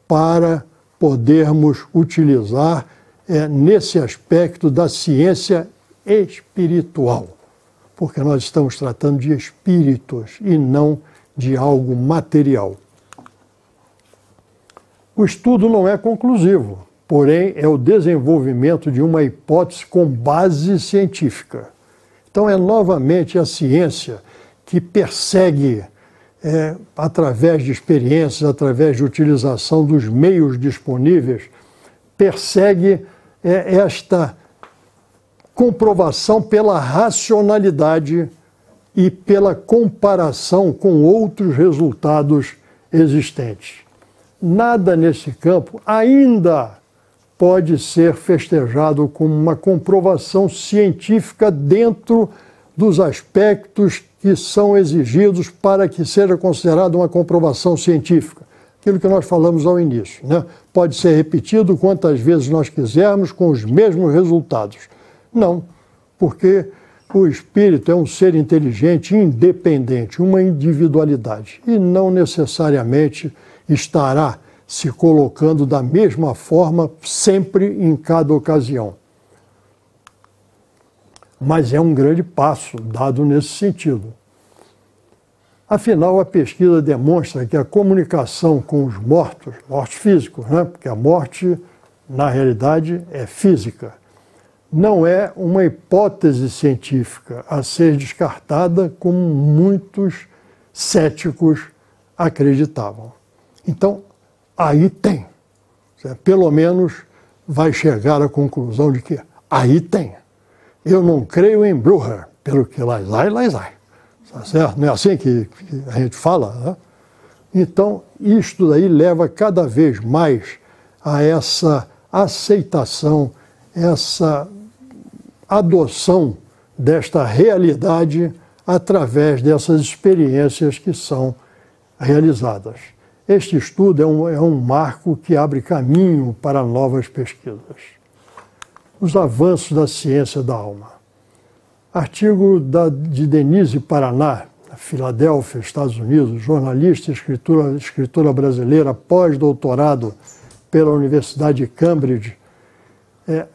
para podermos utilizar nesse aspecto da ciência espiritual. Porque nós estamos tratando de espíritos e não de algo material. O estudo não é conclusivo, porém é o desenvolvimento de uma hipótese com base científica. Então é novamente a ciência que persegue, através de experiências, através de utilização dos meios disponíveis, persegue esta comprovação pela racionalidade e pela comparação com outros resultados existentes. Nada nesse campo ainda pode ser festejado como uma comprovação científica dentro dos aspectos que são exigidos para que seja considerada uma comprovação científica. Aquilo que nós falamos ao início, né? Pode ser repetido quantas vezes nós quisermos com os mesmos resultados. Não, porque o espírito é um ser inteligente, independente, uma individualidade, e não necessariamente estará se colocando da mesma forma sempre em cada ocasião. mas é um grande passo dado nesse sentido. Afinal, a pesquisa demonstra que a comunicação com os mortos físicos, né? Porque a morte, na realidade, é física, não é uma hipótese científica a ser descartada como muitos céticos acreditavam. Então, aí tem. Pelo menos vai chegar à conclusão de que aí tem. Eu não creio em Brugger, pelo que lá sai. Tá certo? Não é assim que a gente fala, né? Então, isto daí leva cada vez mais a essa aceitação, essa adoção desta realidade através dessas experiências que são realizadas. Este estudo é um marco que abre caminho para novas pesquisas. Os avanços da ciência da alma. Artigo de Denise Paraná, Filadélfia, Estados Unidos, jornalista e escritora brasileira, pós-doutorado pela Universidade de Cambridge,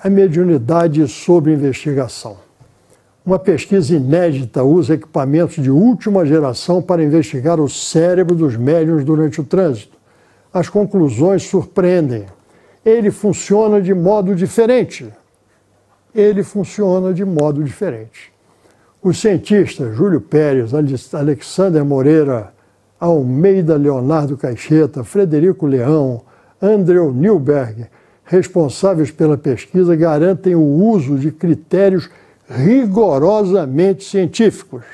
a mediunidade sob investigação. Uma pesquisa inédita usa equipamentos de última geração para investigar o cérebro dos médiuns durante o trânsito. As conclusões surpreendem. Ele funciona de modo diferente. Os cientistas Júlio Pérez, Alexander Moreira, Almeida Leonardo Caixeta, Frederico Leão, Andrew Newberg, responsáveis pela pesquisa, garantem o uso de critérios rigorosamente científicos.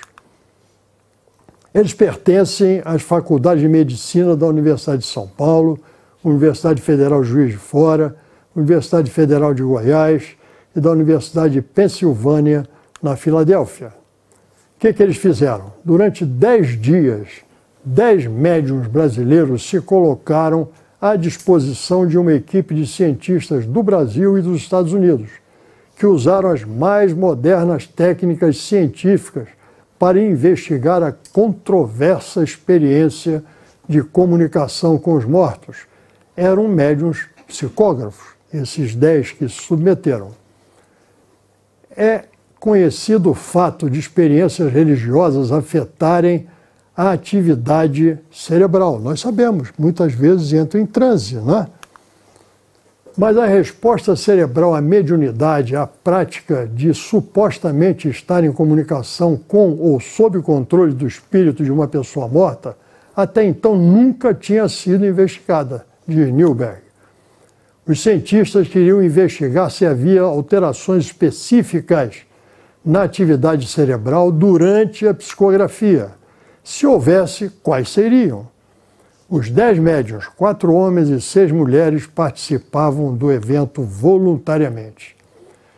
Eles pertencem às faculdades de medicina da Universidade de São Paulo, Universidade Federal Juiz de Fora, Universidade Federal de Goiás e da Universidade de Pensilvânia, na Filadélfia. O que eles fizeram? Durante 10 dias, 10 médiuns brasileiros se colocaram à disposição de uma equipe de cientistas do Brasil e dos Estados Unidos, que usaram as mais modernas técnicas científicas para investigar a controversa experiência de comunicação com os mortos. Eram médiuns psicógrafos, esses 10 que se submeteram. É conhecido o fato de experiências religiosas afetarem a atividade cerebral. Nós sabemos, muitas vezes entra em transe, né? Mas a resposta cerebral à mediunidade, à prática de supostamente estar em comunicação com ou sob o controle do espírito de uma pessoa morta, até então nunca tinha sido investigada, diz Newberg. Os cientistas queriam investigar se havia alterações específicas na atividade cerebral durante a psicografia. Se houvesse, quais seriam? Os 10 médiuns, 4 homens e 6 mulheres, participavam do evento voluntariamente.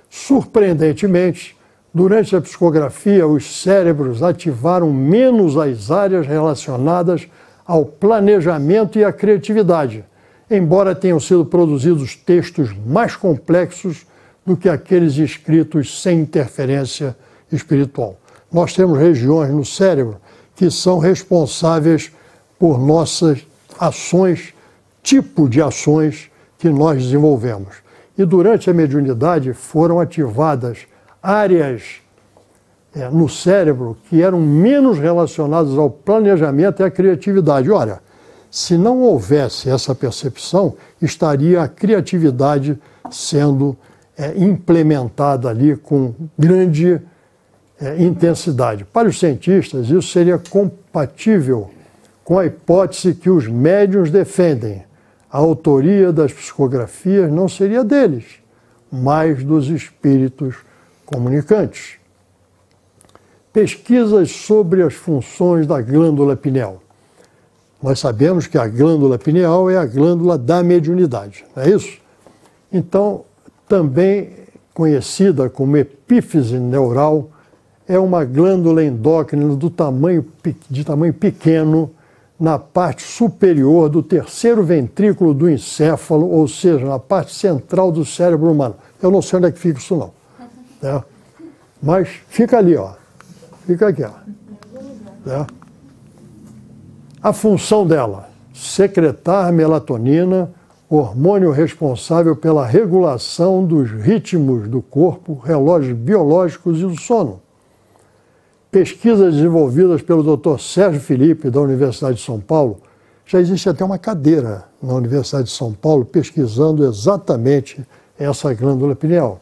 Surpreendentemente, durante a psicografia, os cérebros ativaram menos as áreas relacionadas ao planejamento e à criatividade, embora tenham sido produzidos textos mais complexos do que aqueles escritos sem interferência espiritual. Nós temos regiões no cérebro que são responsáveis por nossas ações, tipo de ações que nós desenvolvemos. E durante a mediunidade foram ativadas áreas no cérebro que eram menos relacionadas ao planejamento e à criatividade. Olha, se não houvesse essa percepção, estaria a criatividade sendo implementada ali com grande intensidade. Para os cientistas, isso seria compatível com a hipótese que os médiuns defendem. A autoria das psicografias não seria deles, mas dos espíritos comunicantes. Pesquisas sobre as funções da glândula pineal. Nós sabemos que a glândula pineal é a glândula da mediunidade, não é isso? Então, também conhecida como epífise neural, é uma glândula endócrina de tamanho pequeno na parte superior do terceiro ventrículo do encéfalo, ou seja, na parte central do cérebro humano. Eu não sei onde é que fica isso não, né? Mas fica ali, ó. Fica aqui, ó. Né? A função dela, secretar melatonina, hormônio responsável pela regulação dos ritmos do corpo, relógios biológicos e do sono. Pesquisas desenvolvidas pelo Dr. Sérgio Felipe, da Universidade de São Paulo, já existe até uma cadeira na Universidade de São Paulo pesquisando exatamente essa glândula pineal.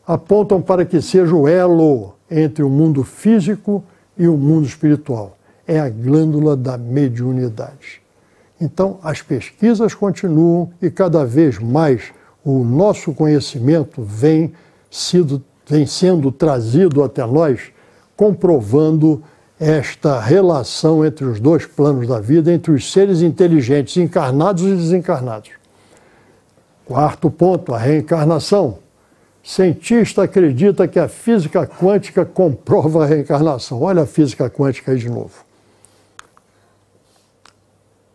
Apontam para que seja o elo entre o mundo físico e o mundo espiritual. É a glândula da mediunidade. Então, as pesquisas continuam e cada vez mais o nosso conhecimento vem sendo trazido até nós, comprovando esta relação entre os dois planos da vida, entre os seres inteligentes encarnados e desencarnados. Quarto ponto, a reencarnação. Cientista acredita que a física quântica comprova a reencarnação. Olha a física quântica aí de novo.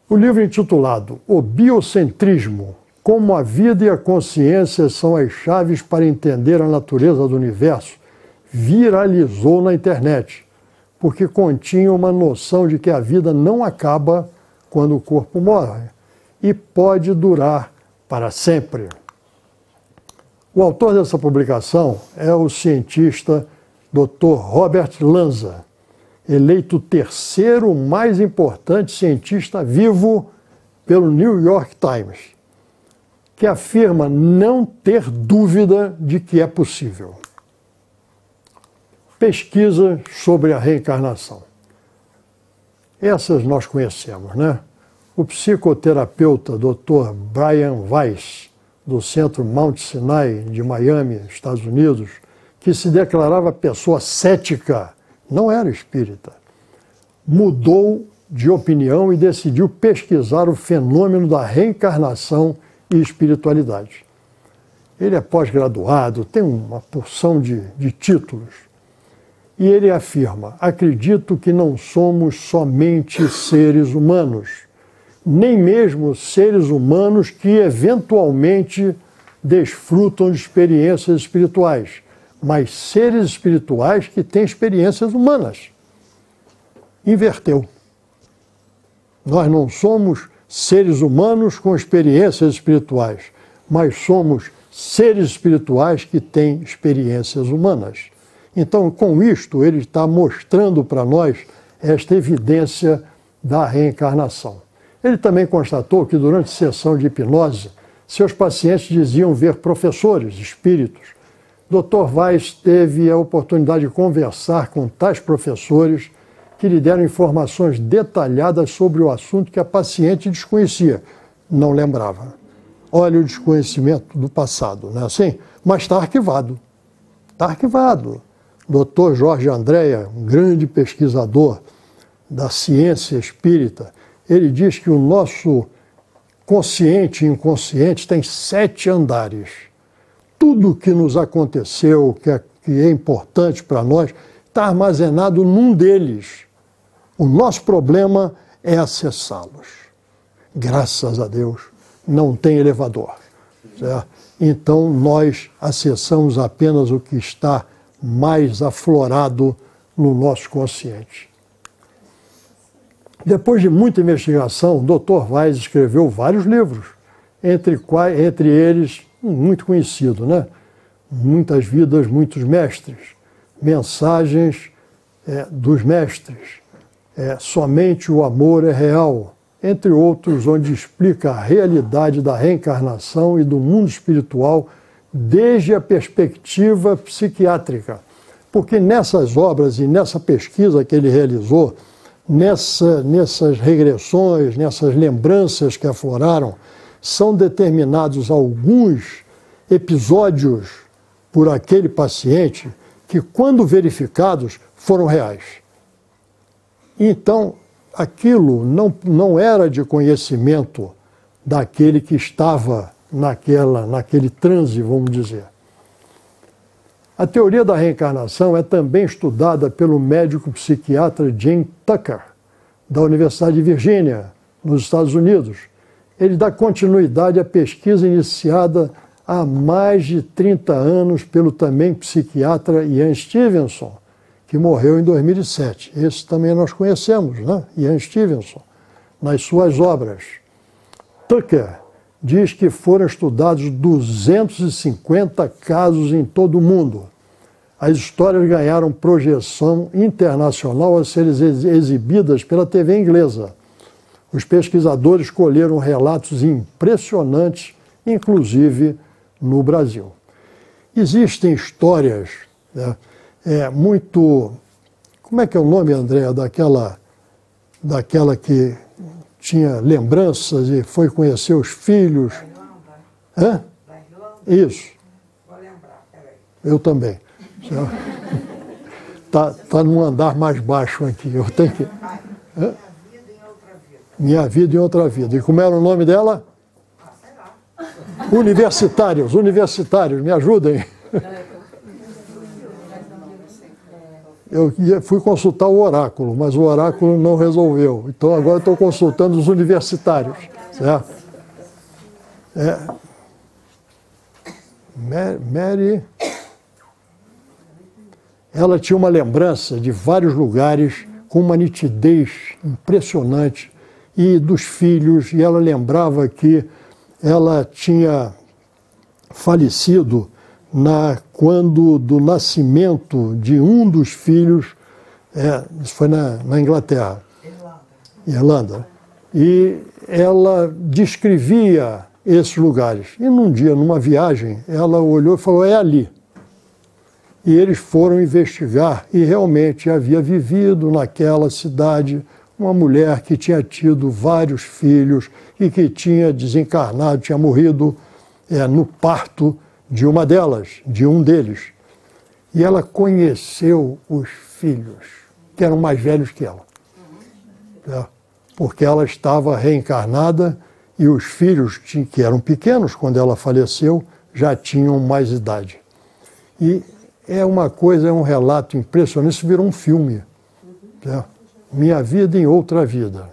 O livro intitulado O Biocentrismo, como a vida e a consciência são as chaves para entender a natureza do universo, viralizou na internet, porque continha uma noção de que a vida não acaba quando o corpo morre e pode durar para sempre. O autor dessa publicação é o cientista Dr. Robert Lanza, eleito o terceiro mais importante cientista vivo pelo New York Times, que afirma não ter dúvida de que é possível. Pesquisa sobre a reencarnação. Essas nós conhecemos, né? O psicoterapeuta Dr. Brian Weiss, do Centro Mount Sinai de Miami, Estados Unidos, que se declarava pessoa cética, não era espírita, mudou de opinião e decidiu pesquisar o fenômeno da reencarnação e espiritualidade. Ele é pós-graduado, tem uma porção de títulos. E ele afirma: acredito que não somos somente seres humanos, nem mesmo seres humanos que eventualmente desfrutam de experiências espirituais, mas seres espirituais que têm experiências humanas. Inverteu. Nós não somos seres humanos com experiências espirituais, mas somos seres espirituais que têm experiências humanas. Então, com isto, ele está mostrando para nós esta evidência da reencarnação. Ele também constatou que durante sessão de hipnose, seus pacientes diziam ver professores, espíritos. Dr. Weiss teve a oportunidade de conversar com tais professores que lhe deram informações detalhadas sobre o assunto que a paciente desconhecia, não lembrava. Olha o desconhecimento do passado, não é assim? Mas está arquivado. Está arquivado. Dr. Jorge Andréa, um grande pesquisador da ciência espírita, ele diz que o nosso consciente e inconsciente tem 7 andares. Tudo que nos aconteceu, que é importante para nós, está armazenado num deles. O nosso problema é acessá-los. Graças a Deus, não tem elevador. Certo? Então, nós acessamos apenas o que está mais aflorado no nosso consciente. Depois de muita investigação, o Dr. Weiss escreveu vários livros, entre eles, muito conhecido, né? Muitas Vidas, Muitos Mestres, Mensagens dos Mestres, Somente o Amor é Real, entre outros, onde explica a realidade da reencarnação e do mundo espiritual desde a perspectiva psiquiátrica. Porque nessas obras e nessa pesquisa que ele realizou, nessas regressões, nessas lembranças que afloraram, são determinados alguns episódios por aquele paciente que, quando verificados, foram reais. Então, aquilo não era de conhecimento daquele que estava naquele transe, vamos dizer. A teoria da reencarnação é também estudada pelo médico psiquiatra Jim Tucker, da Universidade de Virgínia, nos Estados Unidos. Ele dá continuidade à pesquisa iniciada há mais de 30 anos pelo também psiquiatra Ian Stevenson, que morreu em 2007. Esse também nós conhecemos, né? Ian Stevenson, nas suas obras. Tucker diz que foram estudados 250 casos em todo o mundo. As histórias ganharam projeção internacional a serem exibidas pela TV inglesa. Os pesquisadores colheram relatos impressionantes, inclusive no Brasil. Existem histórias, né, muito... Como é que é o nome, André, daquela que tinha lembranças e foi conhecer os filhos? Da Irlanda. Hã? Da Irlanda. Isso. Vou lembrar, peraí. Eu também. Tá num andar mais baixo aqui. Eu tenho que... Hã? Minha Vida em Outra Vida. E como era o nome dela? Ah, sei lá. Universitários, me ajudem. Eu fui consultar o oráculo, mas o oráculo não resolveu. Então agora estou consultando os universitários. Certo? Mary, ela tinha uma lembrança de vários lugares com uma nitidez impressionante e dos filhos, e ela lembrava que ela tinha falecido quando do nascimento de um dos filhos, isso foi na Inglaterra, Irlanda, e ela descrevia esses lugares. E num dia, numa viagem, ela olhou e falou, é ali. E eles foram investigar e realmente havia vivido naquela cidade uma mulher que tinha tido vários filhos e que tinha desencarnado, tinha morrido no parto de uma delas, de um deles. E ela conheceu os filhos, que eram mais velhos que ela. Porque ela estava reencarnada e os filhos, que eram pequenos quando ela faleceu, já tinham mais idade. E é uma coisa, é um relato impressionante, isso virou um filme. Minha Vida em Outra Vida.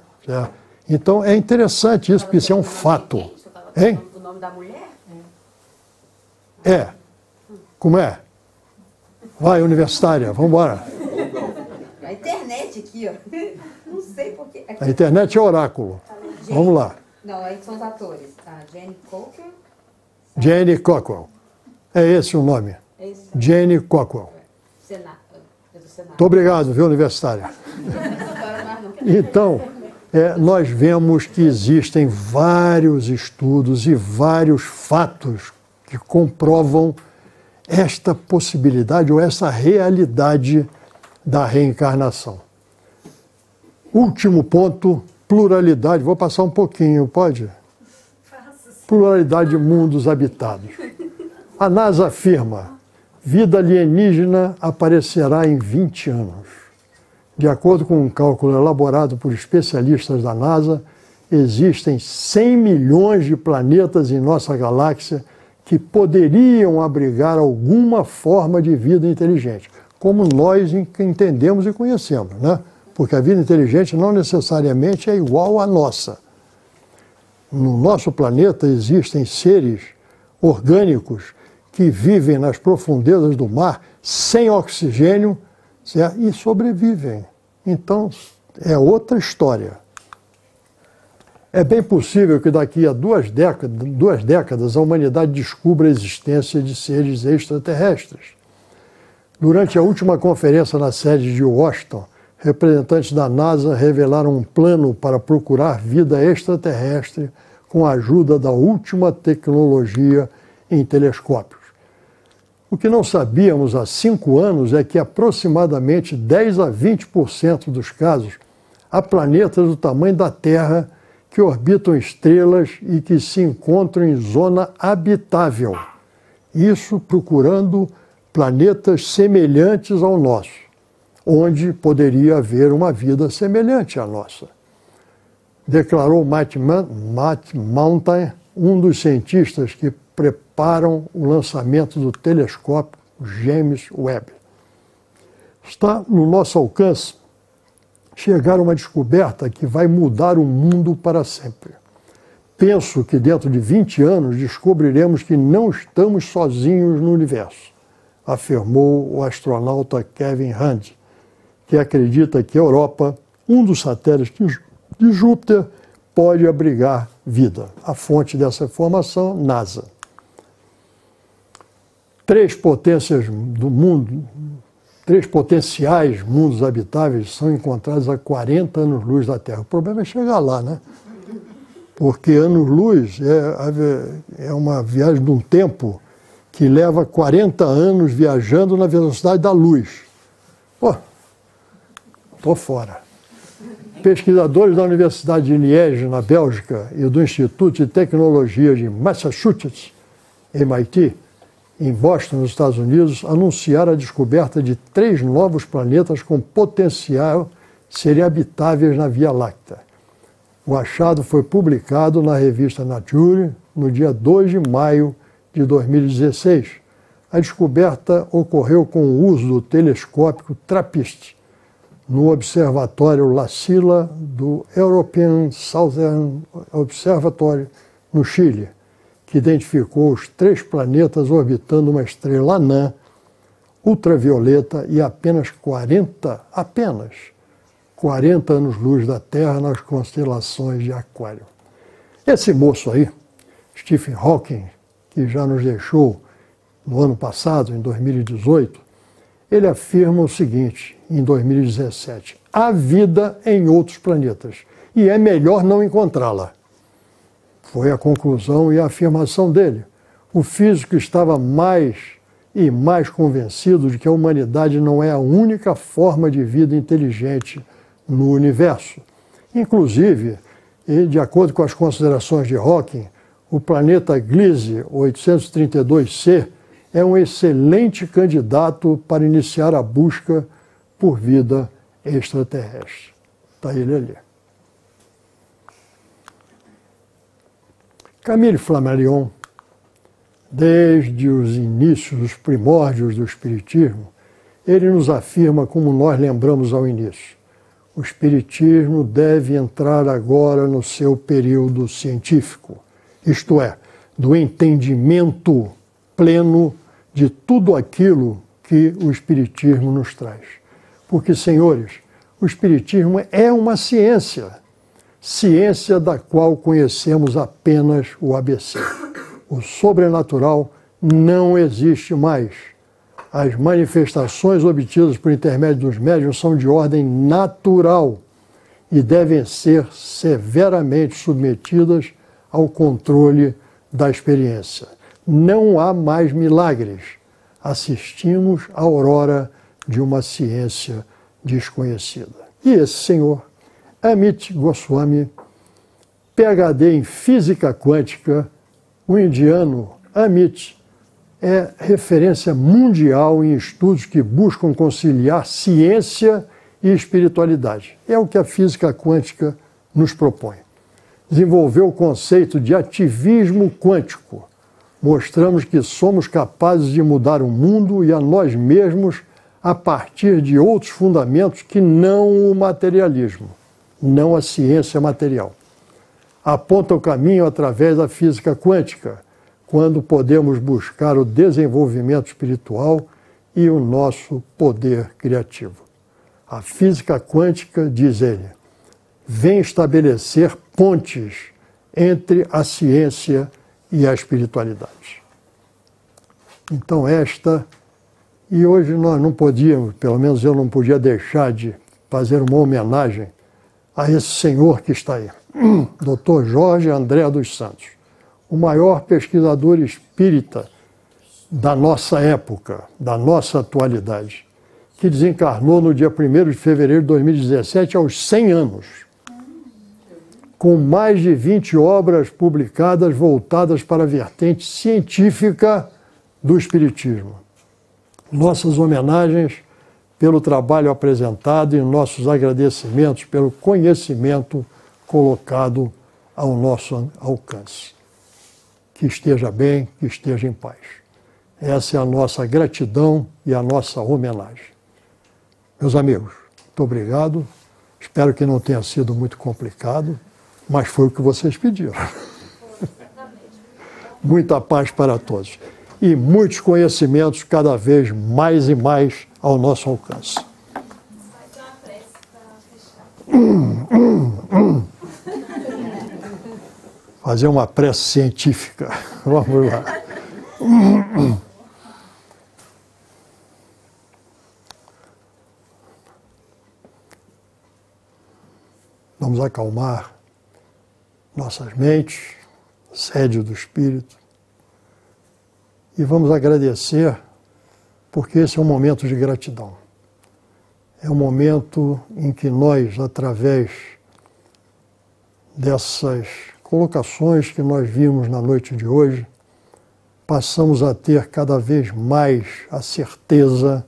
Então é interessante isso, porque isso é um fato. Hein? O nome da mulher? Como é? Vai, universitária, vamos embora. A internet aqui, ó. Não sei porquê. A internet é oráculo. Vamos lá. Não, aí são os atores. A Jenny Cockrell. Jenny Cockrell. É esse o nome. Jenny Cockrell. Muito obrigado, viu, universitária? Então, nós vemos que existem vários estudos e vários fatos que comprovam esta possibilidade ou essa realidade da reencarnação. Último ponto, pluralidade. Vou passar um pouquinho, pode? Pluralidade de mundos habitados. A NASA afirma: vida alienígena aparecerá em 20 anos. De acordo com um cálculo elaborado por especialistas da NASA, existem 100 milhões de planetas em nossa galáxia que poderiam abrigar alguma forma de vida inteligente, como nós entendemos e conhecemos, né? Porque a vida inteligente não necessariamente é igual à nossa. No nosso planeta existem seres orgânicos que vivem nas profundezas do mar sem oxigênio, certo? E sobrevivem. Então, é outra história. É bem possível que daqui a duas décadas a humanidade descubra a existência de seres extraterrestres. Durante a última conferência na sede de Washington, representantes da NASA revelaram um plano para procurar vida extraterrestre com a ajuda da última tecnologia em telescópios. O que não sabíamos há 5 anos é que aproximadamente 10 a 20% dos casos há planetas do tamanho da Terra que orbitam estrelas e que se encontram em zona habitável. Isso procurando planetas semelhantes ao nosso, onde poderia haver uma vida semelhante à nossa. Declarou Matt Mountain, um dos cientistas que preparam o lançamento do telescópio James Webb. Está no nosso alcance chegar a uma descoberta que vai mudar o mundo para sempre. Penso que dentro de 20 anos descobriremos que não estamos sozinhos no universo, afirmou o astronauta Kevin Hunt, que acredita que a Europa, um dos satélites de Júpiter, pode abrigar vida. A fonte dessa informação, NASA. 3 potências do mundo, 3 potenciais mundos habitáveis são encontrados a 40 anos-luz da Terra. O problema é chegar lá, né? Porque anos-luz é uma viagem de um tempo que leva 40 anos viajando na velocidade da luz. Pô, tô fora. Pesquisadores da Universidade de Liège, na Bélgica, e do Instituto de Tecnologia de Massachusetts, MIT, em Boston, nos Estados Unidos, anunciaram a descoberta de 3 novos planetas com potencial serem habitáveis na Via Láctea. O achado foi publicado na revista Nature no dia 2 de maio de 2016. A descoberta ocorreu com o uso do telescópio TRAPPIST no Observatório La Silla do European Southern Observatory, no Chile, que identificou os 3 planetas orbitando uma estrela anã ultravioleta e apenas 40 anos-luz da Terra nas constelações de Aquário. Esse moço aí, Stephen Hawking, que já nos deixou no ano passado, em 2018, ele afirma o seguinte, em 2017, há vida em outros planetas e é melhor não encontrá-la. Foi a conclusão e a afirmação dele. O físico estava mais e mais convencido de que a humanidade não é a única forma de vida inteligente no universo. Inclusive, e de acordo com as considerações de Hawking, o planeta Gliese 832c é um excelente candidato para iniciar a busca por vida extraterrestre. Está ele ali. Camille Flammarion, desde os inícios, os primórdios do Espiritismo, ele nos afirma, como nós lembramos ao início, o Espiritismo deve entrar agora no seu período científico, isto é, do entendimento pleno de tudo aquilo que o Espiritismo nos traz. Porque, senhores, o Espiritismo é uma ciência da qual conhecemos apenas o ABC. O sobrenatural não existe mais. As manifestações obtidas por intermédio dos médiuns são de ordem natural e devem ser severamente submetidas ao controle da experiência. Não há mais milagres. Assistimos à aurora de uma ciência desconhecida. E esse senhor, Amit Goswami, PhD em Física Quântica, o indiano Amit é referência mundial em estudos que buscam conciliar ciência e espiritualidade. É o que a física quântica nos propõe. Desenvolveu o conceito de ativismo quântico. Mostramos que somos capazes de mudar o mundo e a nós mesmos a partir de outros fundamentos que não o materialismo, não a ciência material. Aponta o caminho através da física quântica, quando podemos buscar o desenvolvimento espiritual e o nosso poder criativo. A física quântica, diz ele, vem estabelecer pontes entre a ciência e a espiritualidade. Então e hoje nós não podíamos, pelo menos eu não podia deixar de fazer uma homenagem a esse senhor que está aí, Dr. Jorge André dos Santos, o maior pesquisador espírita da nossa época, da nossa atualidade, que desencarnou no dia 1º de fevereiro de 2017, aos 100 anos, com mais de 20 obras publicadas voltadas para a vertente científica do Espiritismo. Nossas homenagens pelo trabalho apresentado e nossos agradecimentos pelo conhecimento colocado ao nosso alcance. Que esteja bem, que esteja em paz. Essa é a nossa gratidão e a nossa homenagem. Meus amigos, muito obrigado. Espero que não tenha sido muito complicado, mas foi o que vocês pediram. Muita paz para todos. E muitos conhecimentos cada vez mais e mais ao nosso alcance. Vai ter uma prece para fechar. fazer uma prece científica. Vamos lá. Vamos acalmar nossas mentes, sede do Espírito, e vamos agradecer, porque esse é um momento de gratidão. É um momento em que nós, através dessas colocações que nós vimos na noite de hoje, passamos a ter cada vez mais a certeza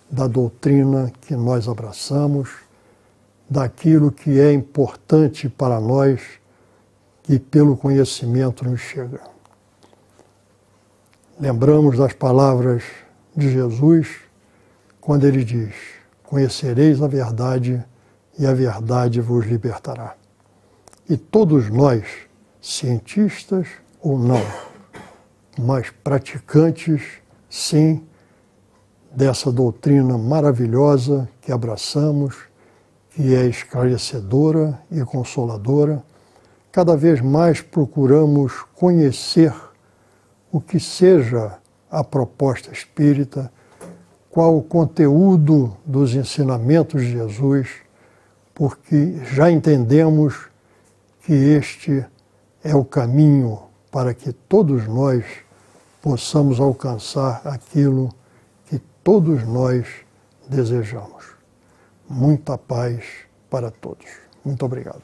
da doutrina que nós abraçamos, daquilo que é importante para nós e pelo conhecimento nos chega. Lembramos das palavras de Jesus quando ele diz: conhecereis a verdade e a verdade vos libertará. E todos nós, cientistas ou não, mas praticantes, sim, dessa doutrina maravilhosa que abraçamos, que é esclarecedora e consoladora, cada vez mais procuramos conhecer o que seja a proposta espírita, qual o conteúdo dos ensinamentos de Jesus, porque já entendemos que este é o caminho para que todos nós possamos alcançar aquilo que todos nós desejamos. Muita paz para todos. Muito obrigado.